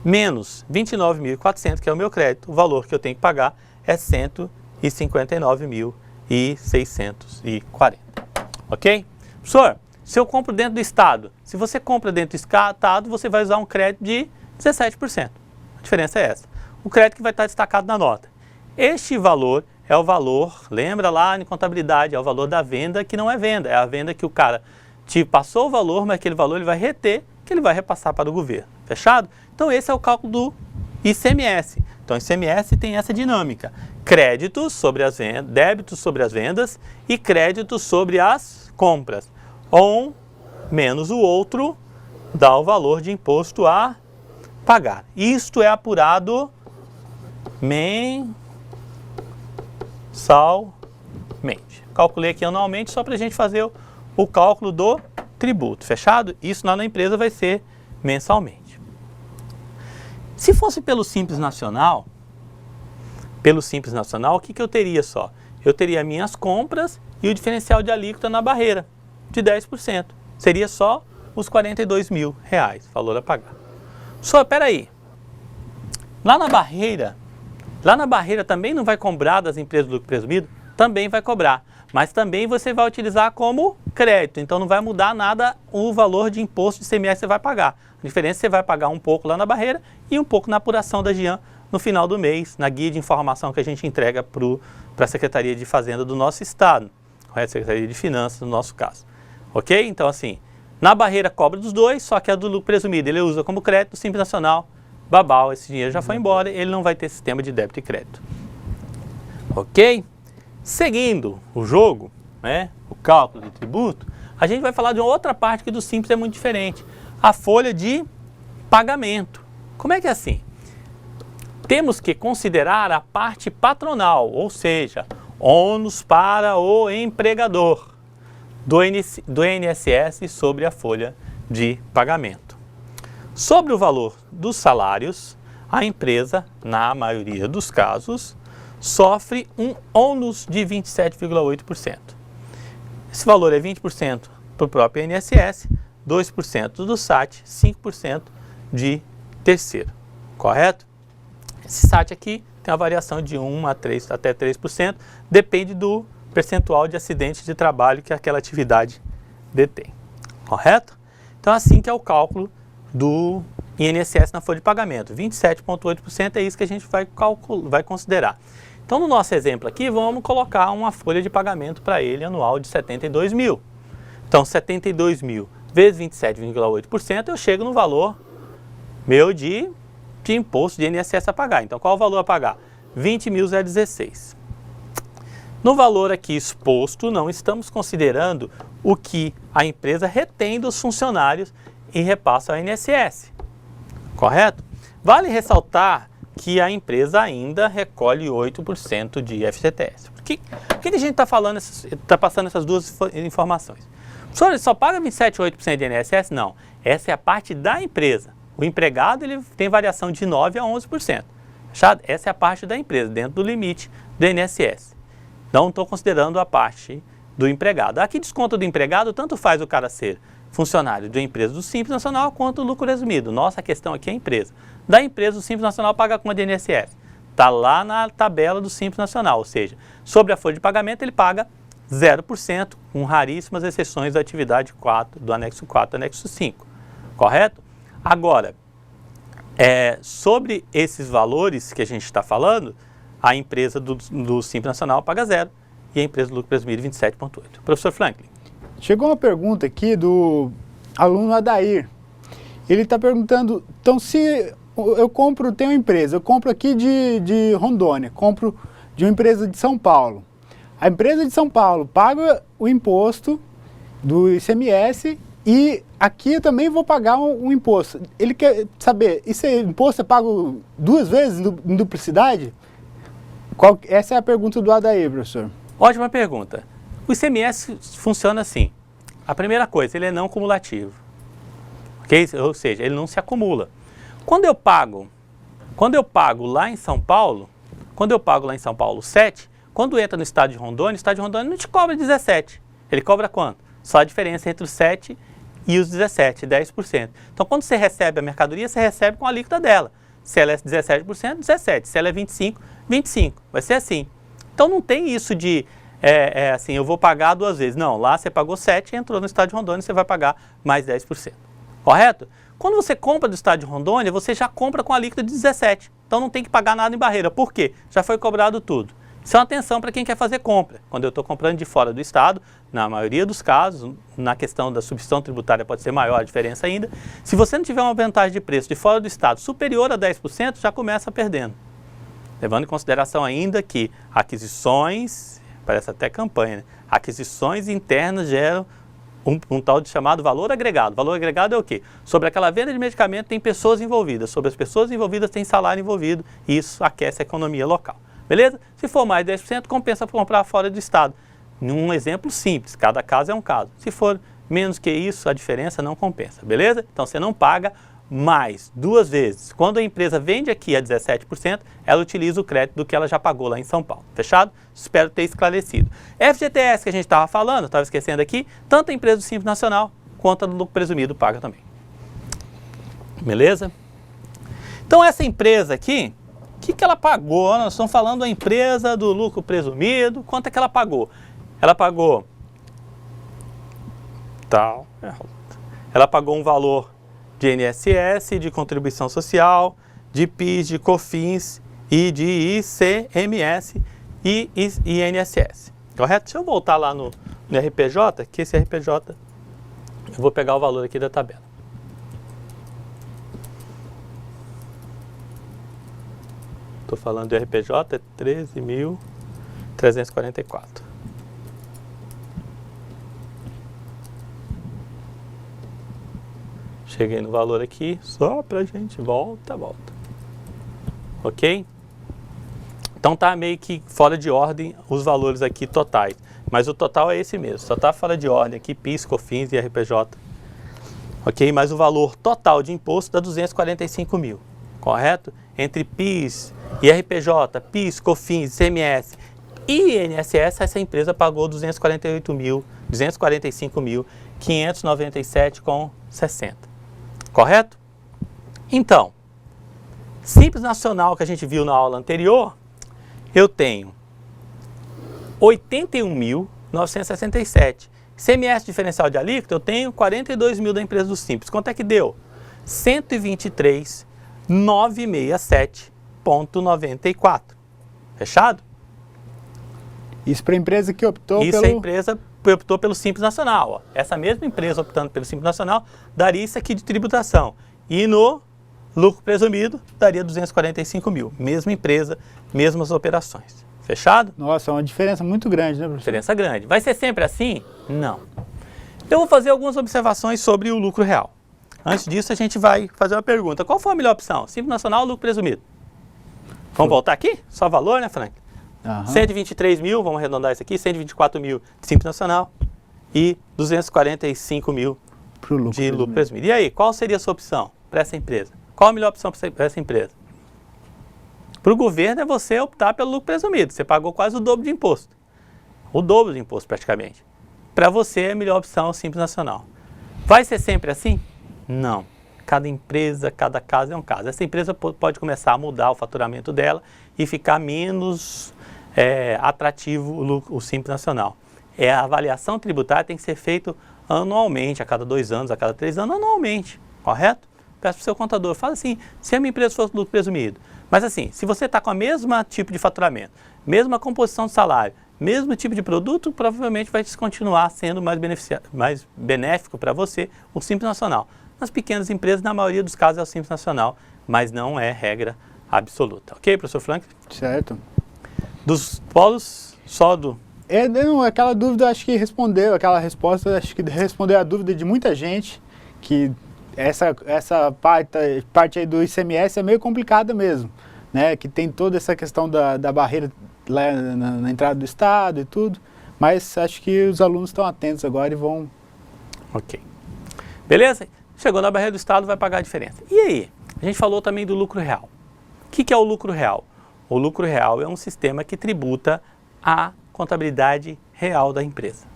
menos 29.400, que é o meu crédito. O valor que eu tenho que pagar é 159.640. Ok? Professor, se eu compro dentro do Estado, se você compra dentro do Estado, você vai usar um crédito de 17%. A diferença é essa. O crédito que vai estar destacado na nota. Este valor é o valor, lembra lá em contabilidade, é o valor da venda que não é venda. É a venda que o cara te passou o valor, mas aquele valor ele vai reter, que ele vai repassar para o governo. Fechado? Então esse é o cálculo do ICMS. Então o ICMS tem essa dinâmica. Créditos sobre as vendas, débitos sobre as vendas e créditos sobre as compras. Um menos o outro dá o valor de imposto a pagar. Isto é apurado mensalmente. Calculei aqui anualmente só para a gente fazer o cálculo do tributo. Fechado? Isso lá na empresa vai ser mensalmente. Se fosse pelo Simples Nacional, o que eu teria só? Eu teria minhas compras e o diferencial de alíquota na barreira de 10%. Seria só os R$42.000, valor a pagar. Só, peraí. Lá na barreira também não vai cobrar das empresas do lucro presumido? Também vai cobrar. Mas também você vai utilizar como crédito. Então não vai mudar nada o valor de imposto de ICMS que você vai pagar. A diferença é que você vai pagar um pouco lá na barreira e um pouco na apuração da GIAN no final do mês, na guia de informação que a gente entrega para a Secretaria de Fazenda do nosso estado. Correto? Secretaria de Finanças no nosso caso. Ok? Então assim, na barreira cobra dos dois, só que a do lucro presumido ele usa como crédito, Simples Nacional, babau, esse dinheiro já foi embora, ele não vai ter sistema de débito e crédito. Ok? Seguindo o jogo, né, o cálculo de tributo, a gente vai falar de uma outra parte que do Simples é muito diferente. A folha de pagamento. Como é que é assim? Temos que considerar a parte patronal, ou seja, ônus para o empregador do INSS sobre a folha de pagamento. Sobre o valor dos salários, a empresa, na maioria dos casos, sofre um ônus de 27,8%. Esse valor é 20% para o próprio INSS, 2% do SAT, 5% de terceiro. Correto? Esse SAT aqui tem uma variação de 1 a 3, até 3%, depende do percentual de acidentes de trabalho que aquela atividade detém. Correto? Então assim que é o cálculo do INSS na folha de pagamento. 27,8% é isso que a gente vai considerar. Então, no nosso exemplo aqui, vamos colocar uma folha de pagamento para ele anual de 72 mil. Então, 72 mil vezes 27,8%, eu chego no valor meu de imposto de INSS a pagar. Então, qual o valor a pagar? 20.016. No valor aqui exposto, não estamos considerando o que a empresa retém dos funcionários e repassa ao INSS. Correto? Vale ressaltar que a empresa ainda recolhe 8% de FGTS. Por que a gente está passando essas duas informações? Professor, ele só paga 27,8% de INSS? Não. Essa é a parte da empresa. O empregado ele tem variação de 9% a 11%. Fechado? Essa é a parte da empresa, dentro do limite do INSS. Não estou considerando a parte do empregado. Aqui, desconto do empregado, tanto faz o cara ser funcionário de uma empresa do Simples Nacional quanto do lucro presumido. Nossa questão aqui é a empresa. Da empresa, o Simples Nacional paga a conta de INSS. Está lá na tabela do Simples Nacional, ou seja, sobre a folha de pagamento ele paga 0%, com raríssimas exceções da atividade 4, do anexo 4 e do anexo 5. Correto? Agora, sobre esses valores que a gente está falando, a empresa do Simples Nacional paga 0 e a empresa do lucro presumido 27,8. Professor Franklin. Chegou uma pergunta aqui do aluno Adair. Ele está perguntando, então se eu tenho uma empresa, eu compro aqui de Rondônia, compro de uma empresa de São Paulo. A empresa de São Paulo paga o imposto do ICMS e aqui eu também vou pagar um imposto. Ele quer saber, esse imposto é pago 2 vezes em duplicidade? Essa é a pergunta do Adair, professor. Ótima pergunta. O ICMS funciona assim. A primeira coisa, ele é não cumulativo. Okay? Ou seja, ele não se acumula. Quando eu pago lá em São Paulo, 7, quando entra no estado de Rondônia, o estado de Rondônia não te cobra 17. Ele cobra quanto? Só a diferença entre os 7 e os 17, 10%. Então, quando você recebe a mercadoria, você recebe com a alíquota dela. Se ela é 17%, 17%. Se ela é 25%, 25%. Vai ser assim. Então, não tem isso de, assim, eu vou pagar 2 vezes. Não, lá você pagou 7, entrou no estado de Rondônia, você vai pagar mais 10%. Correto? Quando você compra do estado de Rondônia, você já compra com a alíquota de 17. Então, não tem que pagar nada em barreira. Por quê? Já foi cobrado tudo. Isso é uma atenção para quem quer fazer compra. Quando eu estou comprando de fora do estado, na maioria dos casos, na questão da substituição tributária pode ser maior a diferença ainda. Se você não tiver uma vantagem de preço de fora do estado superior a 10%, já começa perdendo. Levando em consideração ainda que aquisições, parece até campanha, né? Aquisições internas geram um tal de chamado valor agregado. Valor agregado é o quê? Sobre aquela venda de medicamento tem pessoas envolvidas. Sobre as pessoas envolvidas tem salário envolvido. E isso aquece a economia local. Beleza? Se for mais de 10%, compensa comprar fora do estado. Num exemplo simples, cada caso é um caso. Se for menos que isso, a diferença não compensa. Beleza? Então você não paga mais 2 vezes. Quando a empresa vende aqui a 17%, ela utiliza o crédito do que ela já pagou lá em São Paulo. Fechado? Espero ter esclarecido. FGTS que a gente estava falando, estava esquecendo aqui, tanto a empresa do Simples Nacional quanto a do lucro presumido paga também. Beleza? Então essa empresa aqui, o que ela pagou? Nós estamos falando da empresa do lucro presumido. Quanto é que ela pagou? Ela pagou ela pagou um valor de INSS, de contribuição social, de PIS, de COFINS e de ICMS e INSS. Correto? Deixa eu voltar lá no RPJ, que esse RPJ, eu vou pegar o valor aqui da tabela. Estou falando do RPJ, é 13.344. Cheguei no valor aqui, só pra gente, volta. Ok? Então tá meio que fora de ordem os valores aqui totais. Mas o total é esse mesmo, só tá fora de ordem aqui, PIS, COFINS e RPJ. Ok? Mas o valor total de imposto dá 245 mil, correto? Entre PIS e RPJ, PIS, COFINS, ICMS e INSS, essa empresa pagou 245.597,60. Correto? Então, Simples Nacional que a gente viu na aula anterior, eu tenho 81.967. ICMS diferencial de alíquota, eu tenho 42 mil da empresa do Simples. Quanto é que deu? 123.967,94. Fechado? Isso para a empresa que optou isso pelo... é a empresa que optou pelo Simples Nacional. Ó. Essa mesma empresa optando pelo Simples Nacional daria isso aqui de tributação. E no lucro presumido daria 245 mil. Mesma empresa, mesmas operações. Fechado? Nossa, é uma diferença muito grande, né, professor? Diferença grande. Vai ser sempre assim? Não. Eu vou fazer algumas observações sobre o lucro real. Antes disso, a gente vai fazer uma pergunta. Qual foi a melhor opção? Simples Nacional ou lucro presumido? Vamos voltar aqui? Só valor, né, Frank? 123 mil, vamos arredondar isso aqui, 124 mil de Simples Nacional e 245 mil de lucro presumido. E aí, qual seria a sua opção para essa empresa? Qual a melhor opção para essa empresa? Para o governo é você optar pelo lucro presumido. Você pagou quase o dobro de imposto. O dobro de imposto, praticamente. Para você é a melhor opção o Simples Nacional. Vai ser sempre assim? Não. Cada empresa, cada caso é um caso. Essa empresa pode começar a mudar o faturamento dela e ficar menos atrativo o Simples Nacional. A avaliação tributária tem que ser feita anualmente, a cada 2 anos, a cada 3 anos, anualmente. Correto? Peço para o seu contador, fala assim, se a minha empresa fosse lucro presumido. Mas assim, se você está com o mesmo tipo de faturamento, mesma composição de salário, mesmo tipo de produto, provavelmente vai descontinuar sendo mais benéfico para você o Simples Nacional. Nas pequenas empresas, na maioria dos casos é o Simples Nacional, mas não é regra absoluta. Ok, professor Frank? Certo. Dos polos, só do... Não, aquela dúvida acho que respondeu, aquela resposta acho que respondeu a dúvida de muita gente, que essa parte aí do ICMS é meio complicada mesmo, né? Que tem toda essa questão da barreira lá na entrada do Estado e tudo, mas acho que os alunos estão atentos agora e vão... Ok. Beleza? Chegou na barreira do Estado, vai pagar a diferença. E aí? A gente falou também do lucro real. O que é o lucro real? O lucro real é um sistema que tributa a contabilidade real da empresa.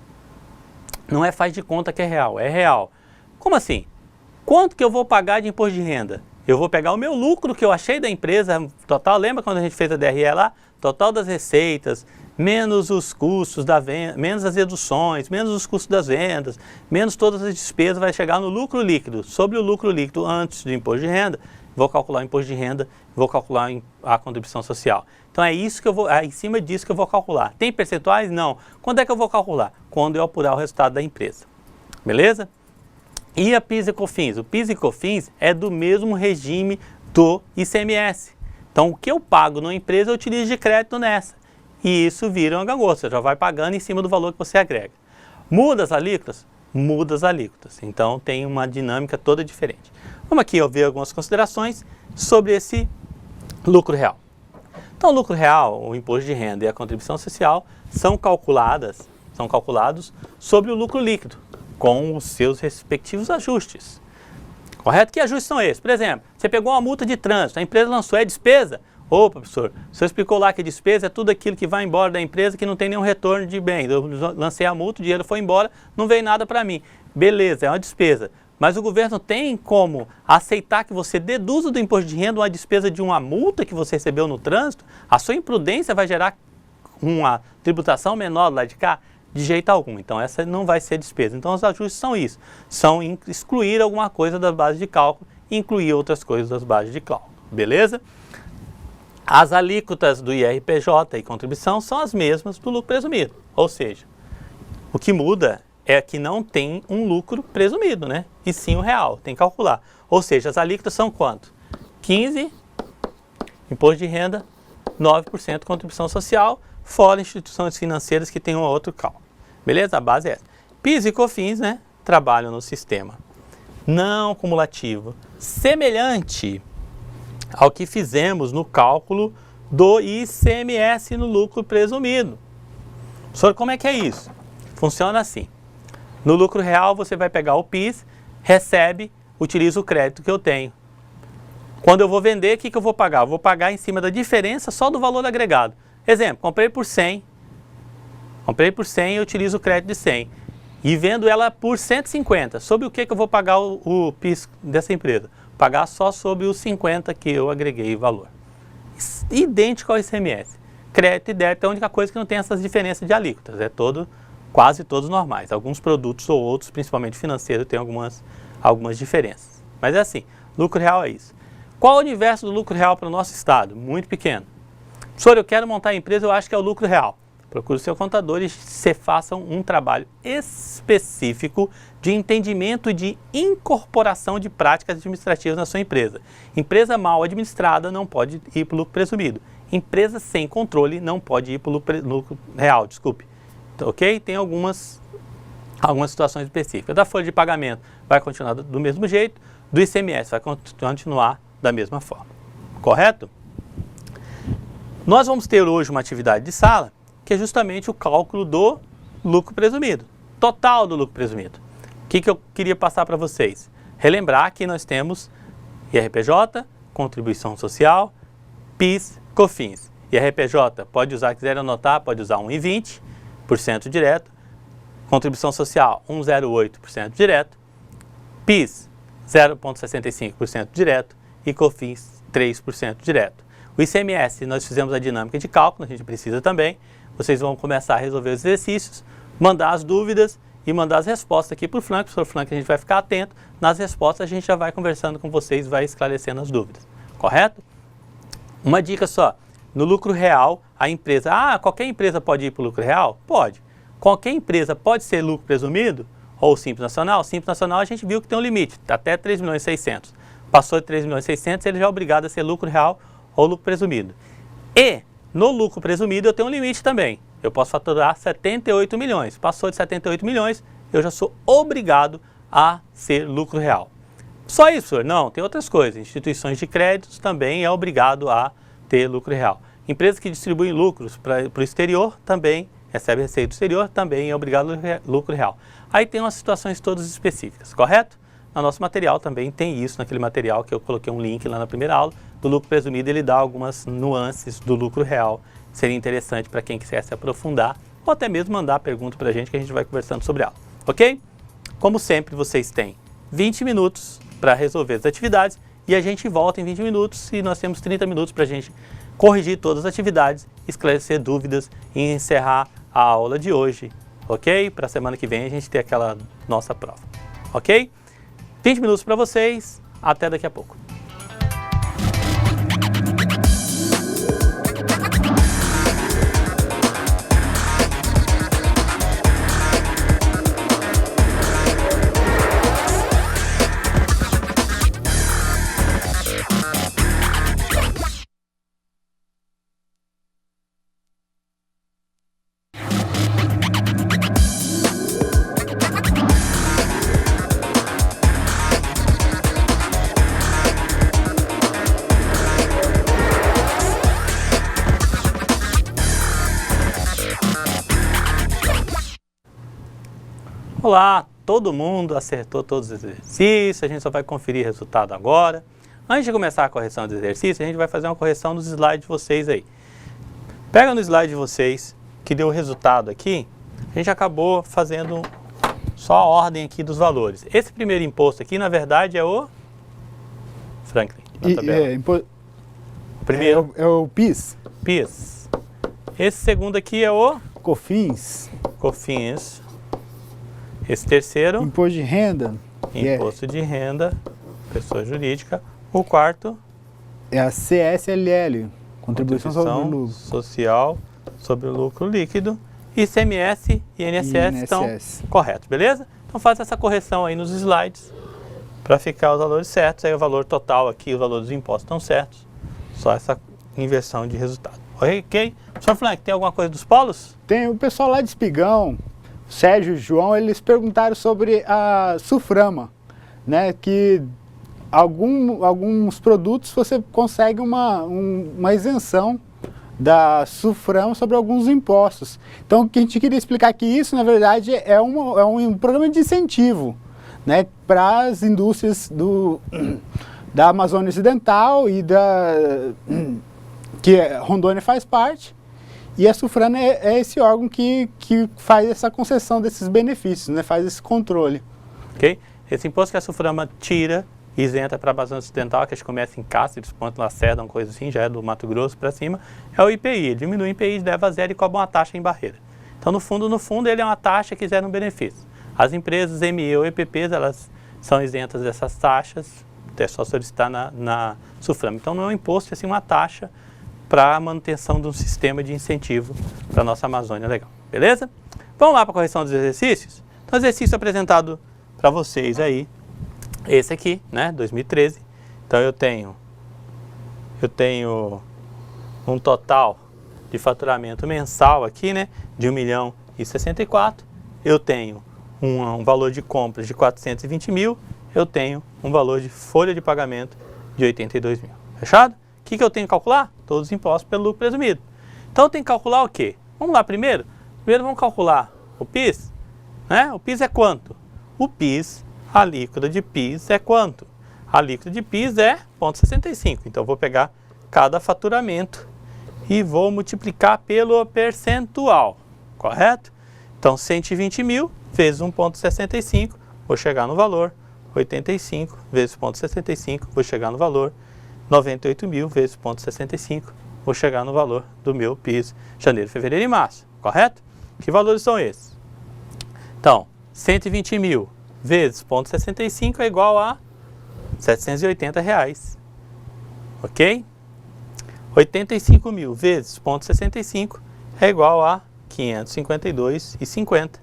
Não é faz de conta que é real, é real. Como assim? Quanto que eu vou pagar de imposto de renda? Eu vou pegar o meu lucro que eu achei da empresa, total, lembra quando a gente fez a DRE lá? Total das receitas, menos os custos da venda, menos as deduções, menos os custos das vendas, menos todas as despesas, vai chegar no lucro líquido. Sobre o lucro líquido antes do imposto de renda, vou calcular o imposto de renda, vou calcular a contribuição social. Então é isso que eu vou, em cima disso que eu vou calcular. Tem percentuais? Não. Quando é que eu vou calcular? Quando eu apurar o resultado da empresa. Beleza? E a PIS e COFINS? O PIS e COFINS é do mesmo regime do ICMS. Então o que eu pago numa empresa eu utilizo de crédito nessa. E isso vira uma gangorra, você já vai pagando em cima do valor que você agrega. Muda as alíquotas? Muda as alíquotas. Então tem uma dinâmica toda diferente. Vamos aqui ver algumas considerações sobre esse lucro real. Então o lucro real, o imposto de renda e a contribuição social são calculados sobre o lucro líquido, com os seus respectivos ajustes. Correto? Que ajustes são esses? Por exemplo, você pegou uma multa de trânsito, a empresa lançou, é despesa? Opa, professor, o senhor explicou lá que despesa é tudo aquilo que vai embora da empresa que não tem nenhum retorno de bem. Eu lancei a multa, o dinheiro foi embora, não veio nada para mim. Beleza, é uma despesa. Mas o governo tem como aceitar que você deduza do imposto de renda uma despesa de uma multa que você recebeu no trânsito? A sua imprudência vai gerar uma tributação menor lá de cá? De jeito algum. Então essa não vai ser despesa. Então os ajustes são isso. São excluir alguma coisa das bases de cálculo e incluir outras coisas das bases de cálculo. Beleza? As alíquotas do IRPJ e contribuição são as mesmas do lucro presumido. Ou seja, o que muda é que não tem um lucro presumido, né? E sim o real, tem que calcular. Ou seja, as alíquotas são quanto? 15%, imposto de renda, 9% contribuição social, fora instituições financeiras que têm um outro cálculo. Beleza? A base é essa. PIS e COFINS, né? Trabalham no sistema não cumulativo, semelhante ao que fizemos no cálculo do ICMS no lucro presumido. Professor, como é que é isso? Funciona assim. No lucro real, você vai pegar o PIS, recebe, utiliza o crédito que eu tenho. Quando eu vou vender, o que eu vou pagar? Eu vou pagar em cima da diferença só do valor agregado. Exemplo, comprei por 100 e eu utilizo o crédito de 100. E vendo ela por 150. Sobre o que eu vou pagar o PIS dessa empresa? Pagar só sobre os 50 que eu agreguei valor. Idêntico ao ICMS. Crédito e débito é a única coisa que não tem essas diferenças de alíquotas. Quase todos normais. Alguns produtos ou outros, principalmente financeiros, têm algumas diferenças. Mas é assim, lucro real é isso. Qual o universo do lucro real para o nosso estado? Muito pequeno. Professor, eu quero montar a empresa, eu acho que é o lucro real. procure o seu contador e você faça um trabalho específico de entendimento e de incorporação de práticas administrativas na sua empresa. Empresa mal administrada não pode ir para o lucro presumido. Empresa sem controle não pode ir para o lucro real, desculpe. Ok? Tem algumas situações específicas. Da folha de pagamento vai continuar do mesmo jeito, do ICMS vai continuar da mesma forma. Correto? Nós vamos ter hoje uma atividade de sala, que é justamente o cálculo do lucro presumido, total do lucro presumido. O que eu queria passar para vocês? Relembrar que nós temos IRPJ, contribuição social, PIS, COFINS. IRPJ, pode usar, quiser anotar, pode usar 1,20% direto, contribuição social 1,08% direto, PIS 0,65% direto e COFINS 3% direto. O ICMS, nós fizemos a dinâmica de cálculo, a gente precisa também. Vocês vão começar a resolver os exercícios, mandar as dúvidas e mandar as respostas aqui para o Frank. Para o Frank a gente vai ficar atento. Nas respostas a gente já vai conversando com vocês, vai esclarecendo as dúvidas. Correto? Uma dica só. No lucro real, a empresa... qualquer empresa pode ir para o lucro real? Pode. Qualquer empresa pode ser lucro presumido? Ou Simples Nacional? Simples Nacional a gente viu que tem um limite, até 3.600.000. Passou de 3.600.000, ele já é obrigado a ser lucro real ou lucro presumido. E no lucro presumido eu tenho um limite também. Eu posso faturar 78 milhões. Passou de 78 milhões, eu já sou obrigado a ser lucro real. Só isso, senhor? Não, tem outras coisas. Instituições de créditos também é obrigado a ter lucro real. Empresas que distribuem lucros para o exterior também recebem receita do exterior, também é obrigado a lucro real. Aí tem umas situações todas específicas, correto? No nosso material também tem isso, naquele material que eu coloquei um link lá na primeira aula, do lucro presumido, ele dá algumas nuances do lucro real. Seria interessante para quem quiser se aprofundar, ou até mesmo mandar pergunta para a gente que a gente vai conversando sobre ela, ok? Como sempre, vocês têm 20 minutos para resolver as atividades e a gente volta em 20 minutos e nós temos 30 minutos para a gente corrigir todas as atividades, esclarecer dúvidas e encerrar a aula de hoje, ok? Para a semana que vem a gente ter aquela nossa prova, ok? 20 minutos para vocês, até daqui a pouco. Olá, todo mundo acertou todos os exercícios, a gente só vai conferir o resultado agora. Antes de começar a correção dos exercícios, a gente vai fazer uma correção nos slides de vocês aí. Pega no slide de vocês, que deu o resultado aqui, a gente acabou fazendo só a ordem aqui dos valores. Esse primeiro imposto aqui, na verdade, é o Franklin. Primeiro é o PIS. PIS. Esse segundo aqui é o COFINS. COFINS. Esse terceiro, imposto de renda. Imposto de renda, pessoa jurídica. O quarto é a CSLL, contribuição sobre o lucro. Social sobre o lucro líquido. ICMS e INSS estão corretos, beleza? Então faz essa correção aí nos slides para ficar os valores certos. Aí o valor total aqui, o valor dos impostos estão certos. Só essa inversão de resultado. Ok? Sr. Frank, tem alguma coisa dos polos? Tem o pessoal lá de Espigão. Sérgio e João, eles perguntaram sobre a Suframa, né, que alguns produtos você consegue uma isenção da Suframa sobre alguns impostos. Então, o que a gente queria explicar que isso, na verdade, é um programa de incentivo, né, para as indústrias da Amazônia Ocidental e que Rondônia faz parte. E a Suframa é esse órgão que faz essa concessão desses benefícios, né? Faz esse controle. Ok? Esse imposto que a Suframa tira, isenta para a Amazônia Ocidental, que a gente começa em Cáceres, Ponto Lacerda, uma coisa assim, já é do Mato Grosso para cima, é o IPI. Ele diminui o IPI, leva a zero e cobra uma taxa em barreira. Então, no fundo, ele é uma taxa que gera um benefício. As empresas ME ou EPPs, elas são isentas dessas taxas, é só solicitar na Suframa. Então, não é um imposto, é assim uma taxa para a manutenção de um sistema de incentivo para a nossa Amazônia legal. Beleza? Vamos lá para a correção dos exercícios? Então, o exercício apresentado para vocês aí, esse aqui, né, 2013. Então, eu tenho um total de faturamento mensal aqui, né, de 1.064.000. Eu tenho um valor de compras de 420.000. Eu tenho um valor de folha de pagamento de 82.000. Fechado? O que eu tenho que calcular? Todos os impostos pelo lucro presumido. Então, eu tenho que calcular o quê? Vamos lá primeiro? Primeiro vamos calcular o PIS. Né? O PIS é quanto? O PIS, a alíquota de PIS é quanto? A alíquota de PIS é 0,65. Então, eu vou pegar cada faturamento e vou multiplicar pelo percentual, correto? Então, 120.000 vezes 1,65, vou chegar no valor 85 vezes 0,65, vou chegar no valor 98.000 vezes 0,65, vou chegar no valor do meu PIS janeiro, fevereiro e março, correto? Que valores são esses? Então, 120.000 vezes 0,65 é igual a R$ 780, ok? 85.000 vezes 0,65 é igual a 552,50.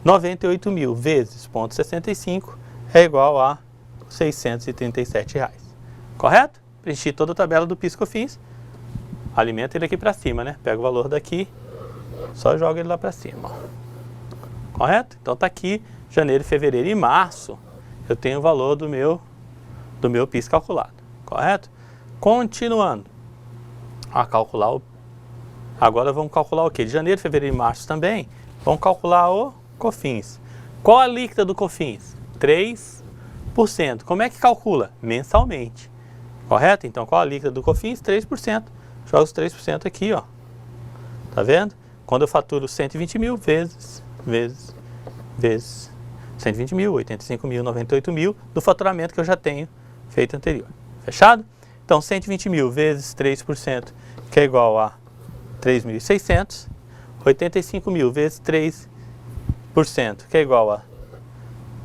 98.000 vezes 0,65 é igual a R$ 637. Correto? Preenchi toda a tabela do PIS/COFINS. Alimenta ele aqui para cima, né? Pega o valor daqui, só joga ele lá para cima. Ó. Correto? Então tá aqui, janeiro, fevereiro e março, eu tenho o valor do meu PIS calculado. Correto? Continuando a calcular agora vamos calcular o que? De janeiro, fevereiro e março também. Vamos calcular o COFINS. Qual a alíquota do COFINS? 3%. Como é que calcula? Mensalmente. Correto? Então, qual a alíquota do COFINS? 3%. Joga os 3% aqui, ó. Tá vendo? Quando eu faturo 120.000 vezes 120.000, 85.000, 98.000 do faturamento que eu já tenho feito anterior. Fechado? Então, 120.000 vezes 3%, que é igual a 3.600. 85.000 vezes 3%, que é igual a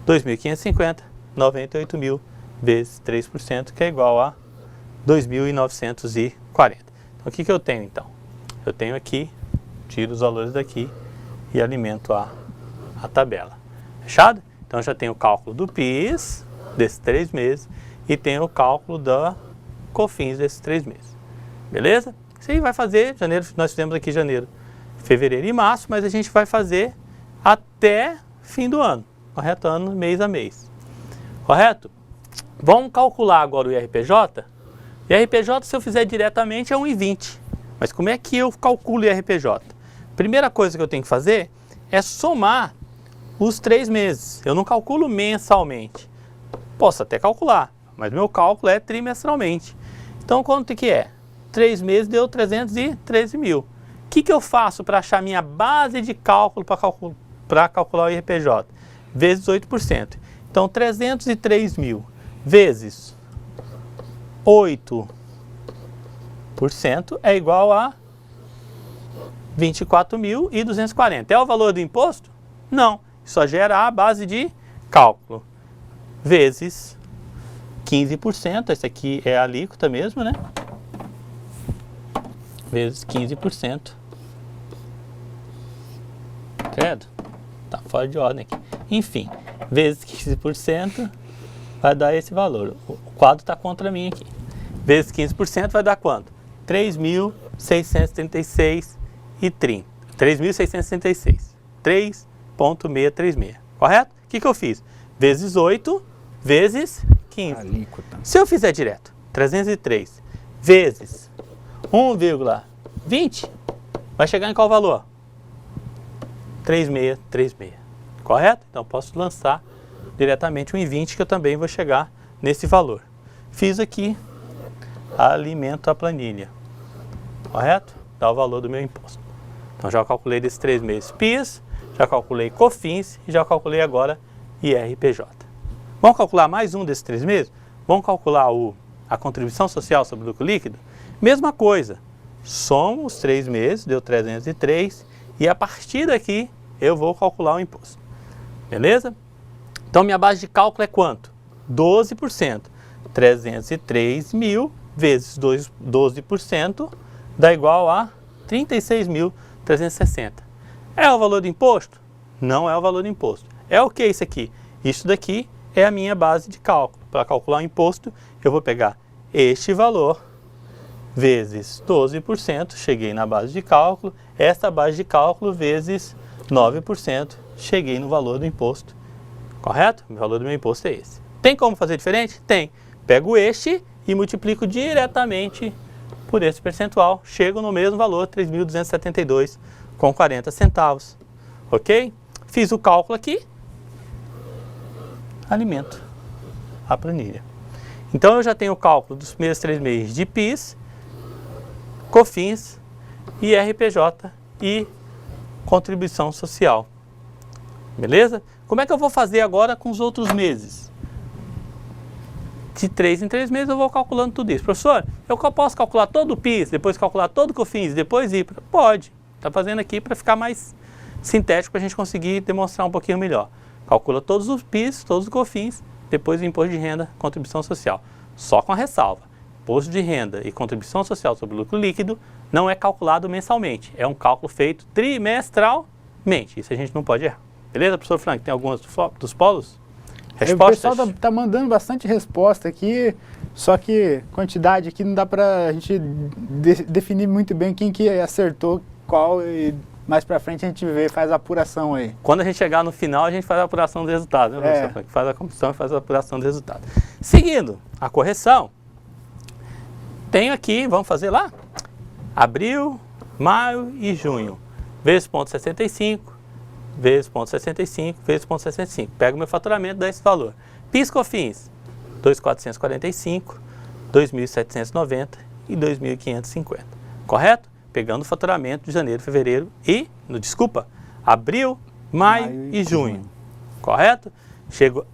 2.550. 98.000 vezes 3%, que é igual a 2.940. Então, o que eu tenho, então? Eu tenho aqui, tiro os valores daqui e alimento a tabela. Fechado? Então, já tenho o cálculo do PIS desses 3 meses e tenho o cálculo da COFINS desses 3 meses. Beleza? Isso aí vai fazer, janeiro, nós fizemos aqui janeiro, fevereiro e março, mas a gente vai fazer até fim do ano, correto? Ano, mês a mês. Correto? Vamos calcular agora o IRPJ? IRPJ, se eu fizer diretamente, é 1,20. Mas como é que eu calculo o IRPJ? Primeira coisa que eu tenho que fazer é somar os 3 meses. Eu não calculo mensalmente. Posso até calcular, mas meu cálculo é trimestralmente. Então, quanto que é? 3 meses deu 313.000. O que eu faço para achar minha base de cálculo para calcular o IRPJ? Vezes 8%. Então, 303.000 vezes 8% é igual a 24.240. É o valor do imposto? Não. Só gera a base de cálculo. Vezes 15%. Esse aqui é a alíquota mesmo, né? Vezes 15%. Credo? Tá fora de ordem aqui. Enfim, vezes 15% vai dar esse valor. O quadro está contra mim aqui. Vezes 15% vai dar quanto? 3.636,30. 3.636. 3,636. Correto? O que eu fiz? Vezes 8 vezes 15. Alíquota. Se eu fizer direto, 303 vezes 1,20, vai chegar em qual valor? 3.636. Correto? Então, posso lançar diretamente 1,20, que eu também vou chegar nesse valor. Fiz aqui, alimento a planilha. Correto? Dá o valor do meu imposto. Então, já calculei desses 3 meses PIS, já calculei COFINS e já calculei agora IRPJ. Vamos calcular mais um desses 3 meses? Vamos calcular a contribuição social sobre o lucro líquido? Mesma coisa. Somo os 3 meses, deu 303, e a partir daqui eu vou calcular o imposto. Beleza? Então, minha base de cálculo é quanto? 12%. 303.000 vezes 12% dá igual a 36.360. É o valor do imposto? Não é o valor do imposto. É o que isso aqui? Isso daqui é a minha base de cálculo. Para calcular o imposto, eu vou pegar este valor vezes 12%, cheguei na base de cálculo, esta base de cálculo vezes 9%, cheguei no valor do imposto. Correto? O valor do meu imposto é esse. Tem como fazer diferente? Tem. Pego este e multiplico diretamente por esse percentual. Chego no mesmo valor, 3.272,40 centavos. Ok? Fiz o cálculo aqui. Alimento a planilha. Então eu já tenho o cálculo dos primeiros 3 meses de PIS, COFINS, IRPJ e contribuição social. Beleza? Como é que eu vou fazer agora com os outros meses? De 3 em 3 meses eu vou calculando tudo isso. Professor, eu posso calcular todo o PIS, depois calcular todo o COFINS, depois ir para... Pode. Está fazendo aqui para ficar mais sintético, para a gente conseguir demonstrar um pouquinho melhor. Calcula todos os PIS, todos os COFINS, depois o imposto de renda, contribuição social. Só com a ressalva. Imposto de renda e contribuição social sobre lucro líquido não é calculado mensalmente. É um cálculo feito trimestralmente. Isso a gente não pode errar. Beleza, professor Frank? Tem algumas dos polos? Respostas? O pessoal tá mandando bastante resposta aqui, só que quantidade aqui não dá para a gente definir muito bem quem que acertou qual e mais para frente a gente vê, faz a apuração aí. Quando a gente chegar no final, a gente faz a apuração do resultado, né, professor Frank? Faz a comissão e faz a apuração do resultado. Seguindo a correção, tenho aqui, vamos fazer lá, abril, maio e junho, vezes 0,65, vezes 0,65, vezes 0,65. Pego meu faturamento, dá esse valor. PIS, COFINS, 2.445, 2.790 e 2.550. Correto? Pegando o faturamento de janeiro, fevereiro e, abril, maio e junho. Correto? Chego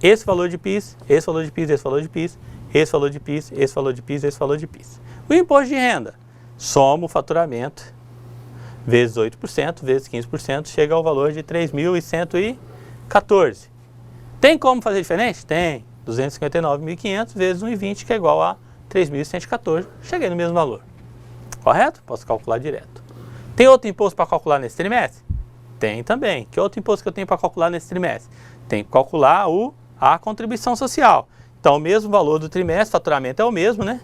esse valor de PIS, esse valor de PIS, esse valor de PIS, esse valor de PIS, esse valor de PIS, esse valor de PIS. O imposto de renda, somo o faturamento vezes 8%, vezes 15%, chega ao valor de 3.114. Tem como fazer diferente? Tem. 259.500 vezes 1,20, que é igual a 3.114. Cheguei no mesmo valor. Correto? Posso calcular direto. Tem outro imposto para calcular nesse trimestre? Tem também. Que outro imposto que eu tenho para calcular nesse trimestre? Tem que calcular a contribuição social. Então, o mesmo valor do trimestre, faturamento é o mesmo, né?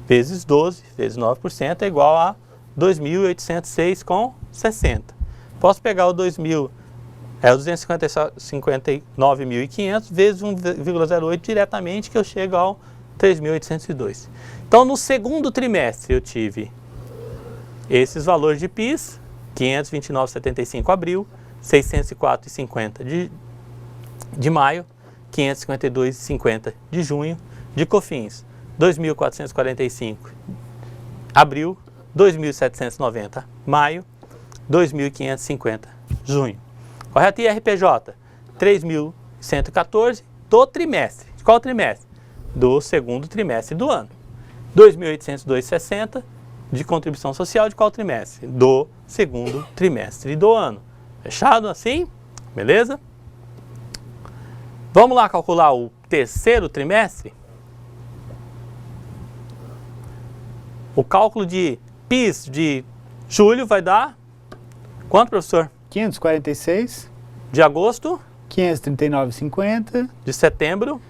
Vezes 12, vezes 9% é igual a 2.806,60. Posso pegar o 259.500 vezes 1,08 diretamente, que eu chego ao 3.802. Então, no segundo trimestre, eu tive esses valores de PIS, 529,75 abril, 604,50 de maio, 552,50 de junho, de COFINS, 2.445 abril, 2.790 maio, 2.550 junho. Correto? E RPJ, 3.114 do trimestre. De qual trimestre? Do segundo trimestre do ano. 2.802,60 de contribuição social de qual trimestre? Do segundo trimestre do ano. Fechado assim? Beleza? Vamos lá calcular o terceiro trimestre? O cálculo de PIS de julho vai dar quanto, professor? 546. De agosto? 539,50. De setembro?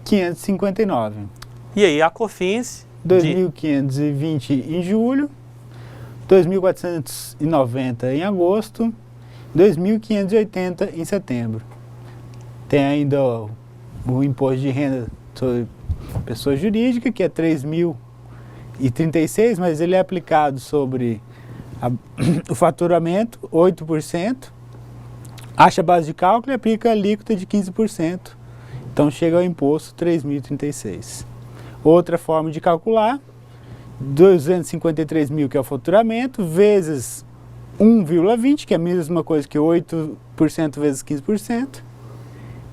559. E aí a COFINS? 2.520 em julho, 2.490 em agosto, 2.580 em setembro. Tem ainda o imposto de renda sobre pessoa jurídica, que é 3.036, mas ele é aplicado sobre o faturamento, 8%. Acha a base de cálculo e aplica a alíquota de 15%. Então chega ao imposto 3.036. Outra forma de calcular, 253 mil, que é o faturamento, vezes 1,20, que é a mesma coisa que 8% vezes 15%,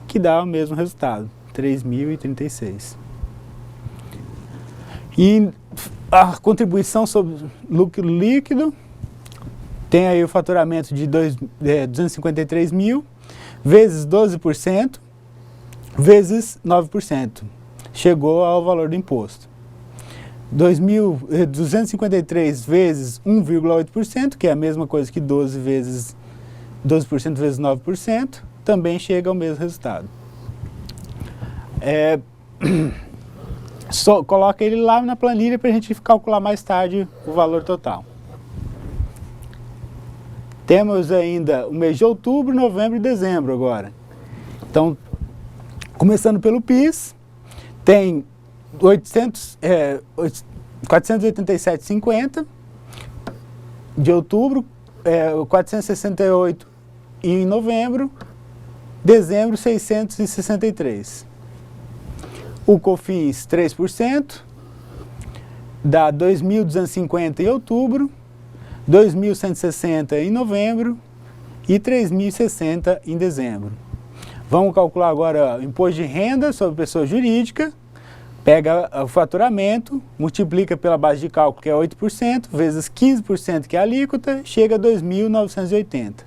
que dá o mesmo resultado, 3.036. E a contribuição sobre lucro líquido, tem aí o faturamento de 253 mil, vezes 12%, vezes 9%. Chegou ao valor do imposto. 253 vezes 1,8%, que é a mesma coisa que 12% vezes 9%, também chega ao mesmo resultado. Só coloca ele lá na planilha para a gente calcular mais tarde o valor total. Temos ainda o mês de outubro, novembro e dezembro agora. Então, começando pelo PIS, tem 487,50 de outubro, 468 em novembro, dezembro 663. O COFINS 3%, dá 2.250 em outubro, 2.160 em novembro e 3.060 em dezembro. Vamos calcular agora o imposto de renda sobre pessoa jurídica. Pega o faturamento, multiplica pela base de cálculo, que é 8%, vezes 15%, que é a alíquota, chega a 2.980.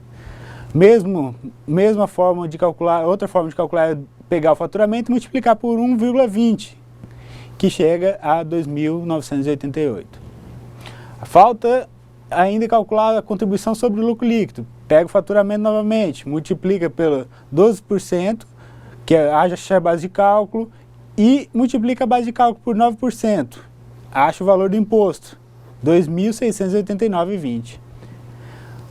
Mesma forma de calcular, outra forma de calcular é pegar o faturamento e multiplicar por 1,20, que chega a 2.988. Falta ainda calcular a contribuição sobre o lucro líquido. Pega o faturamento novamente, multiplica pelo 12%, que haja a base de cálculo, e multiplica a base de cálculo por 9%. Acha o valor do imposto, R$ 2.689,20.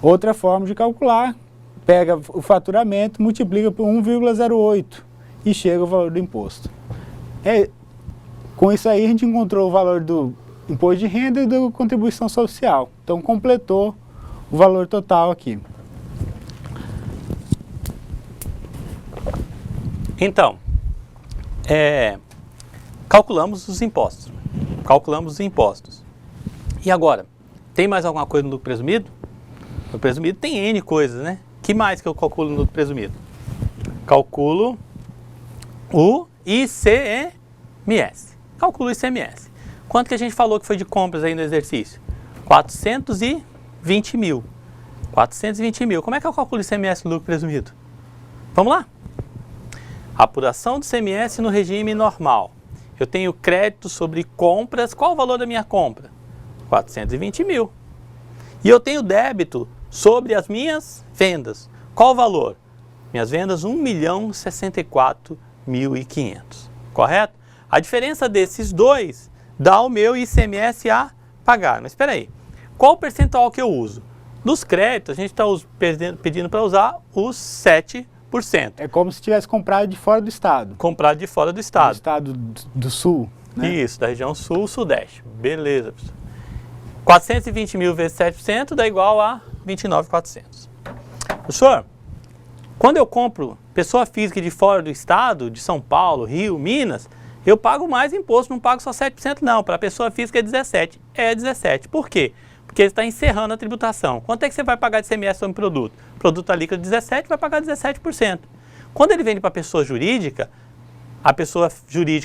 Outra forma de calcular, pega o faturamento, multiplica por 1,08 e chega o valor do imposto. Com isso aí a gente encontrou o valor do imposto de renda e da contribuição social. Então completou o valor total aqui. Então, calculamos os impostos. E agora, tem mais alguma coisa no lucro presumido? No presumido tem N coisas, né? Que mais que eu calculo no lucro presumido? Calculo o ICMS. Calculo o ICMS. Quanto que a gente falou que foi de compras aí no exercício? 420 mil. 420 mil. Como é que eu calculo o ICMS no lucro presumido? Vamos lá? Apuração do ICMS no regime normal. Eu tenho crédito sobre compras. Qual o valor da minha compra? 420 mil. E eu tenho débito sobre as minhas vendas. Qual o valor? Minhas vendas, 1.064.500. Correto? A diferença desses dois dá o meu ICMS a pagar. Mas espera aí. Qual o percentual que eu uso? Nos créditos, a gente está pedindo para usar os 7%. É como se tivesse comprado de fora do estado. Comprado de fora do estado. Do estado do sul, né? Isso, da região sul-sudeste. Beleza, pessoal. 420 mil vezes 7% dá igual a 29.400. Professor, quando eu compro pessoa física de fora do estado, de São Paulo, Rio, Minas, eu pago mais imposto, não pago só 7% não. Para a pessoa física é 17%. É 17%. Por quê? Porque ele está encerrando a tributação. Quanto é que você vai pagar de ICMS sobre produto? Produto alíquota 17%, vai pagar 17%. Quando ele vende para a pessoa jurídica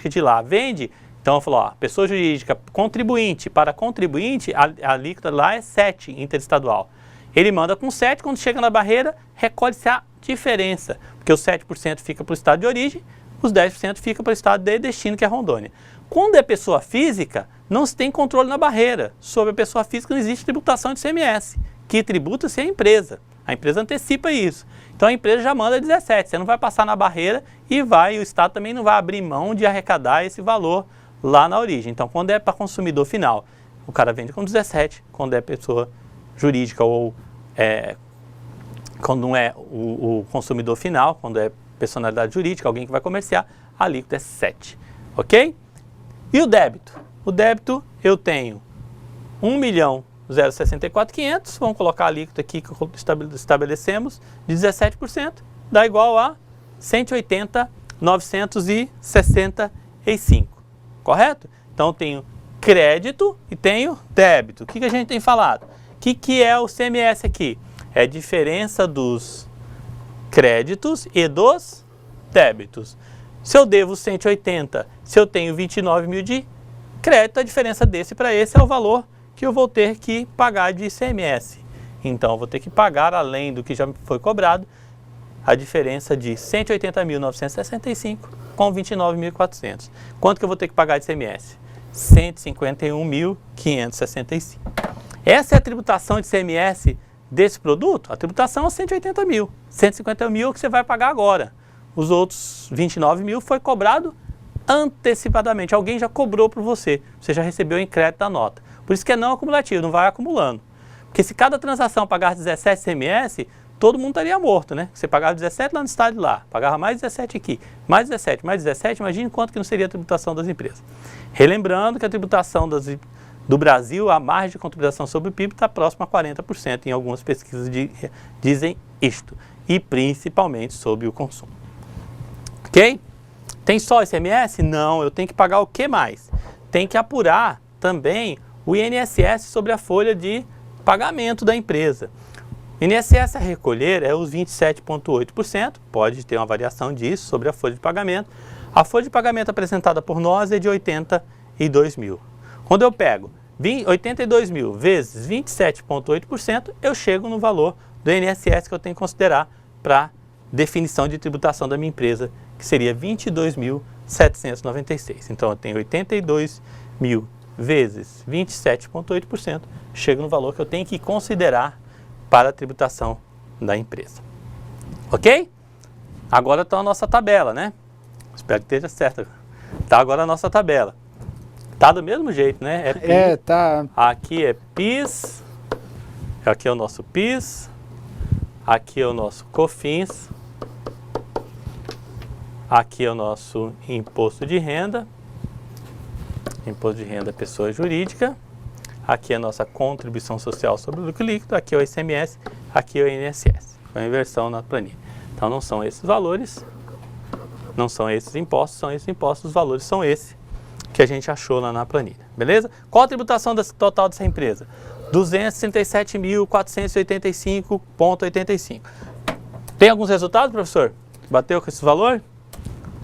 de lá vende, então eu falo, ó, pessoa jurídica contribuinte, para contribuinte, a alíquota lá é 7% interestadual. Ele manda com 7%, quando chega na barreira, recolhe-se a diferença, porque os 7% fica para o estado de origem, os 10% fica para o estado de destino, que é Rondônia. Quando é pessoa física, não se tem controle na barreira. Sobre a pessoa física não existe tributação de ICMS, que tributa-se a empresa. A empresa antecipa isso. Então a empresa já manda 17%. Você não vai passar na barreira e o Estado também não vai abrir mão de arrecadar esse valor lá na origem. Então quando é para consumidor final, o cara vende com 17%. Quando é pessoa jurídica ou quando não é o consumidor final, quando é personalidade jurídica, alguém que vai comerciar, a alíquota é 7%. Ok? E o débito? O débito eu tenho 1.064.500, vamos colocar a alíquota aqui que estabelecemos, 17%, dá igual a 180.965, correto? Então eu tenho crédito e tenho débito. O que a gente tem falado? O que é o CMS aqui? É a diferença dos créditos e dos débitos. Se eu devo 180, se eu tenho 29 mil de crédito, a diferença desse para esse é o valor que eu vou ter que pagar de ICMS. Então, eu vou ter que pagar, além do que já foi cobrado, a diferença de 180.965 com 29.400. Quanto que eu vou ter que pagar de ICMS? 151.565. Essa é a tributação de ICMS desse produto? A tributação é 180 mil. 150 mil é o que você vai pagar agora. Os outros 29 mil foi cobrado antecipadamente. Alguém já cobrou por você. Você já recebeu em crédito a nota. Por isso que é não acumulativo, não vai acumulando. Porque se cada transação pagasse 17 ICMS, todo mundo estaria morto, né? Você pagava 17 lá no estado de lá, pagava mais 17 aqui, mais 17, mais 17, imagine quanto que não seria a tributação das empresas. Relembrando que a tributação do Brasil, a margem de contribuição sobre o PIB está próxima a 40%, em algumas pesquisas dizem isto, e principalmente sobre o consumo. Ok? Tem só ICMS? Não, eu tenho que pagar o que mais? Tem que apurar também o INSS sobre a folha de pagamento da empresa. O INSS a recolher é os 27,8%, pode ter uma variação disso sobre a folha de pagamento. A folha de pagamento apresentada por nós é de 82 mil. Quando eu pego 82 mil vezes 27,8%, eu chego no valor do INSS que eu tenho que considerar para definição de tributação da minha empresa, que seria 22.796. Então eu tenho 82 mil vezes 27,8%, chego no valor que eu tenho que considerar para a tributação da empresa. Ok? Agora está a nossa tabela, né? Espero que esteja certa. Está agora a nossa tabela. Está do mesmo jeito, né? Tá. Aqui é PIS. Aqui é o nosso PIS. Aqui é o nosso COFINS. Aqui é o nosso imposto de renda. Imposto de renda pessoa jurídica. Aqui é a nossa contribuição social sobre o lucro líquido. Aqui é o ICMS. Aqui é o INSS. Foi a inversão na planilha. Então não são esses valores. Não são esses impostos. São esses impostos. Os valores são esses que a gente achou lá na planilha. Beleza? Qual a tributação total dessa empresa? 267.485,85. Tem alguns resultados, professor? Bateu com esse valor?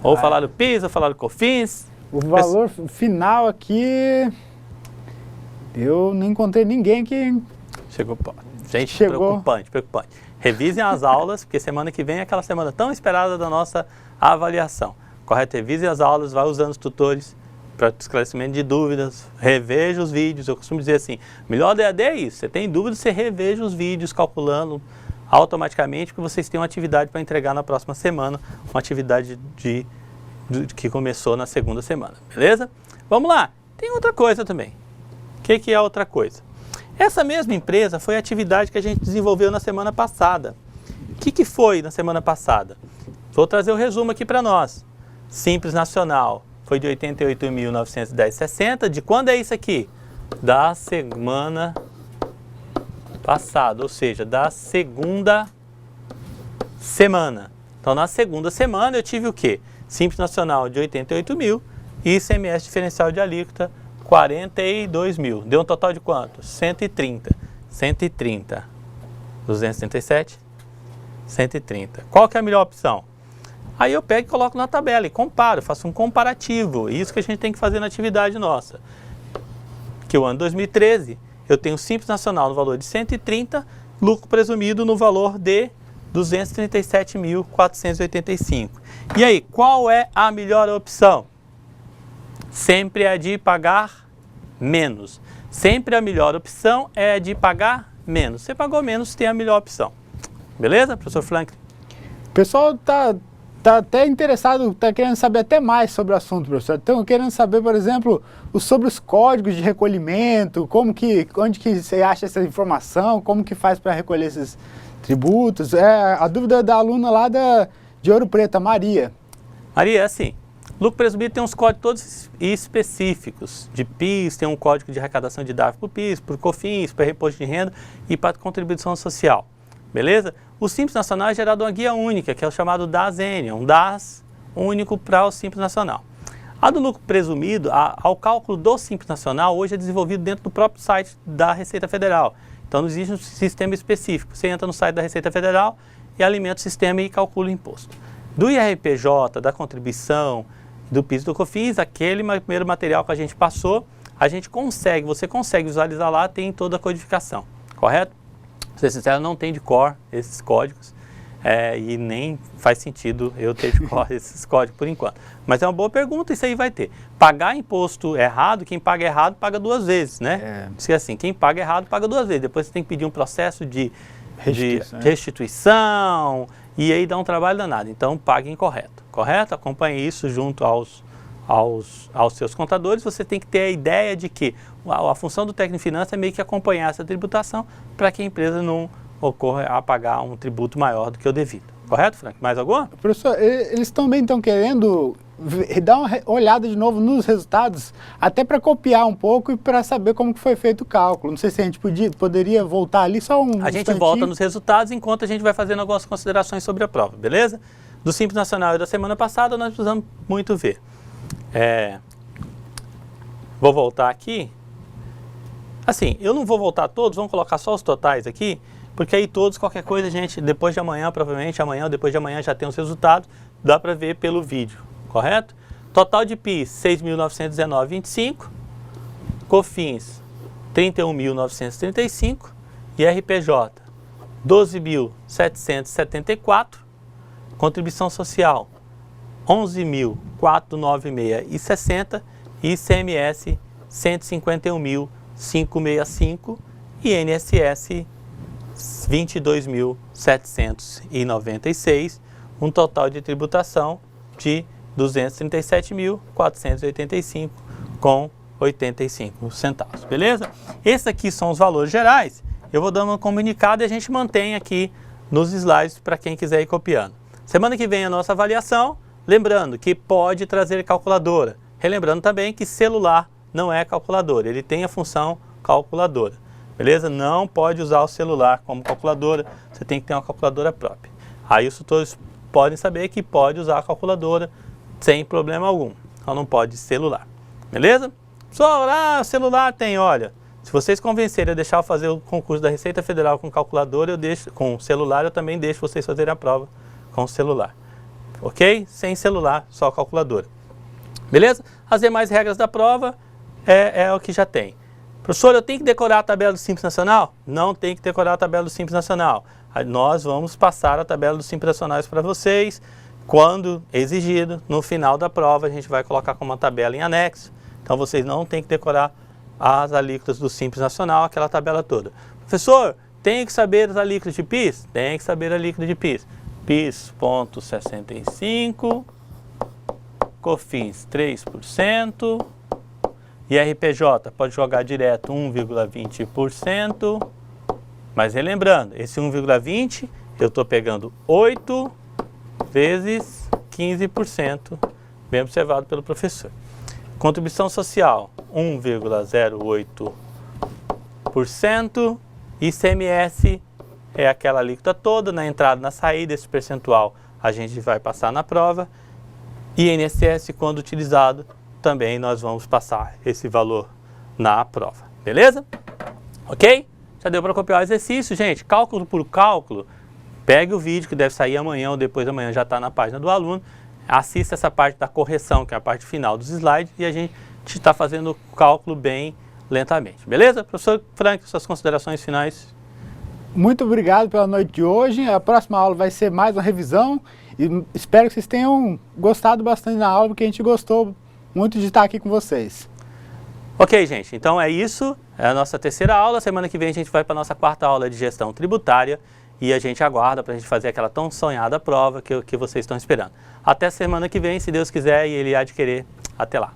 Ou falaram PIS, ou falaram COFINS? O valor final aqui, eu não encontrei ninguém que... Chegou. Gente, Chegou. preocupante. Revisem as aulas, porque semana que vem é aquela semana tão esperada da nossa avaliação. Correto? Revisem as aulas, vai usando os tutores para esclarecimento de dúvidas, reveja os vídeos. Eu costumo dizer assim, melhor EAD é isso, você tem dúvida, você reveja os vídeos calculando automaticamente, porque vocês têm uma atividade para entregar na próxima semana, uma atividade que começou na segunda semana, beleza? Vamos lá, tem outra coisa também. O que é outra coisa? Essa mesma empresa foi a atividade que a gente desenvolveu na semana passada. O que foi na semana passada? Vou trazer o resumo aqui para nós. Simples Nacional foi de 88.910,60. De quando é isso aqui? Da semana passada, ou seja, da segunda semana. Então, na segunda semana eu tive o quê? Simples Nacional de 88 mil e ICMS diferencial de alíquota 42 mil. Deu um total de quanto? 130. 130. 237. 130. Qual que é a melhor opção? Aí eu pego e coloco na tabela e comparo, faço um comparativo. Isso que a gente tem que fazer na atividade nossa. Que o ano 2013, eu tenho Simples Nacional no valor de 130, lucro presumido no valor de 237.485. E aí, qual é a melhor opção? Sempre a de pagar menos. Sempre a melhor opção é a de pagar menos. Você pagou menos, tem a melhor opção. Beleza, professor Franklin? O pessoal tá até interessado, está querendo saber até mais sobre o assunto, professor. Estão querendo saber, por exemplo, sobre os códigos de recolhimento, onde que você acha essa informação, como que faz para recolher esses tributos. A dúvida da aluna lá de Ouro Preto, a Maria. Maria, é assim, lucro presumido tem uns códigos todos específicos. De PIS, tem um código de arrecadação de DARF para o PIS, para o COFINS, para reposto de renda e para contribuição social. Beleza? O Simples Nacional é gerado uma guia única, que é o chamado DAS-N, um DAS único para o Simples Nacional. A do lucro presumido, ao cálculo do Simples Nacional, hoje é desenvolvido dentro do próprio site da Receita Federal. Então não existe um sistema específico. Você entra no site da Receita Federal e alimenta o sistema e calcula o imposto. Do IRPJ, da contribuição, do PIS e do COFINS, aquele primeiro material que a gente passou, você consegue visualizar lá, tem toda a codificação, correto? Pra ser sincero, não tem de cor esses códigos. e nem faz sentido eu ter de cor esses códigos por enquanto. Mas é uma boa pergunta, isso aí vai ter. Pagar imposto errado, quem paga errado paga 2 vezes, né? Se assim, quem paga errado paga 2 vezes. Depois você tem que pedir um processo de restituição e aí dá um trabalho danado. Então pague incorreto, correto? Acompanhe isso junto aos seus contadores. Você tem que ter a ideia de que a função do técnico de finanças é meio que acompanhar essa tributação para que a empresa não ocorra a pagar um tributo maior do que o devido. Correto, Frank? Mais alguma? Professor, eles também estão querendo dar uma olhada de novo nos resultados, até para copiar um pouco e para saber como que foi feito o cálculo. Não sei se a gente poderia voltar ali só um A gente volta nos resultados enquanto a gente vai fazendo algumas considerações sobre a prova, beleza? Do Simples Nacional e da semana passada nós precisamos muito ver. Vou voltar aqui. Assim, eu não vou voltar todos, vamos colocar só os totais aqui, porque aí todos, qualquer coisa, gente, depois de amanhã, provavelmente amanhã ou depois de amanhã já tem os resultados, dá para ver pelo vídeo, correto? Total de PIS, 6.919,25, COFINS, 31.935, e RPJ, 12.774, contribuição social, 11.496,60 e ICMS, 151.565 e INSS, 22.796, um total de tributação de 237.485 com 85 centavos, beleza? Esses aqui são os valores gerais. Eu vou dando um comunicado e a gente mantém aqui nos slides para quem quiser ir copiando. Semana que vem a nossa avaliação, lembrando que pode trazer calculadora. Relembrando também que celular não é calculadora, ele tem a função calculadora. Beleza? Não pode usar o celular como calculadora, você tem que ter uma calculadora própria. Aí os tutores podem saber que pode usar a calculadora sem problema algum, só não pode celular. Beleza? Só celular tem, olha, se vocês convencerem a deixar eu fazer o concurso da Receita Federal com calculadora, eu deixo, com celular eu também deixo vocês fazerem a prova com celular. Ok? Sem celular, só calculadora. Beleza? As demais regras da prova é o que já tem. Professor, eu tenho que decorar a tabela do Simples Nacional? Não tem que decorar a tabela do Simples Nacional. Nós vamos passar a tabela dos Simples Nacionais para vocês. Quando exigido, no final da prova, a gente vai colocar como uma tabela em anexo. Então, vocês não têm que decorar as alíquotas do Simples Nacional, aquela tabela toda. Professor, tem que saber as alíquotas de PIS? Tem que saber a alíquota de PIS. PIS,65, COFINS 3%, e RPJ pode jogar direto 1,20%, mas relembrando, esse 1,20 eu estou pegando 8 vezes 15%, bem observado pelo professor. Contribuição social 1,08%, ICMS é aquela alíquota toda, na entrada e na saída, esse percentual a gente vai passar na prova, e INSS, quando utilizado, também nós vamos passar esse valor na prova, beleza? Ok? Já deu para copiar o exercício, gente? Cálculo por cálculo, pegue o vídeo que deve sair amanhã ou depois da manhã, já está na página do aluno, assista essa parte da correção, que é a parte final dos slides, e a gente está fazendo o cálculo bem lentamente, beleza? Professor Frank, suas considerações finais? Muito obrigado pela noite de hoje, a próxima aula vai ser mais uma revisão, e espero que vocês tenham gostado bastante da aula, porque a gente gostou muito de estar aqui com vocês. Ok, gente, então é isso, é a nossa terceira aula. Semana que vem a gente vai para a nossa quarta aula de gestão tributária e a gente aguarda para a gente fazer aquela tão sonhada prova que vocês estão esperando. Até semana que vem, se Deus quiser e Ele há de querer. Até lá.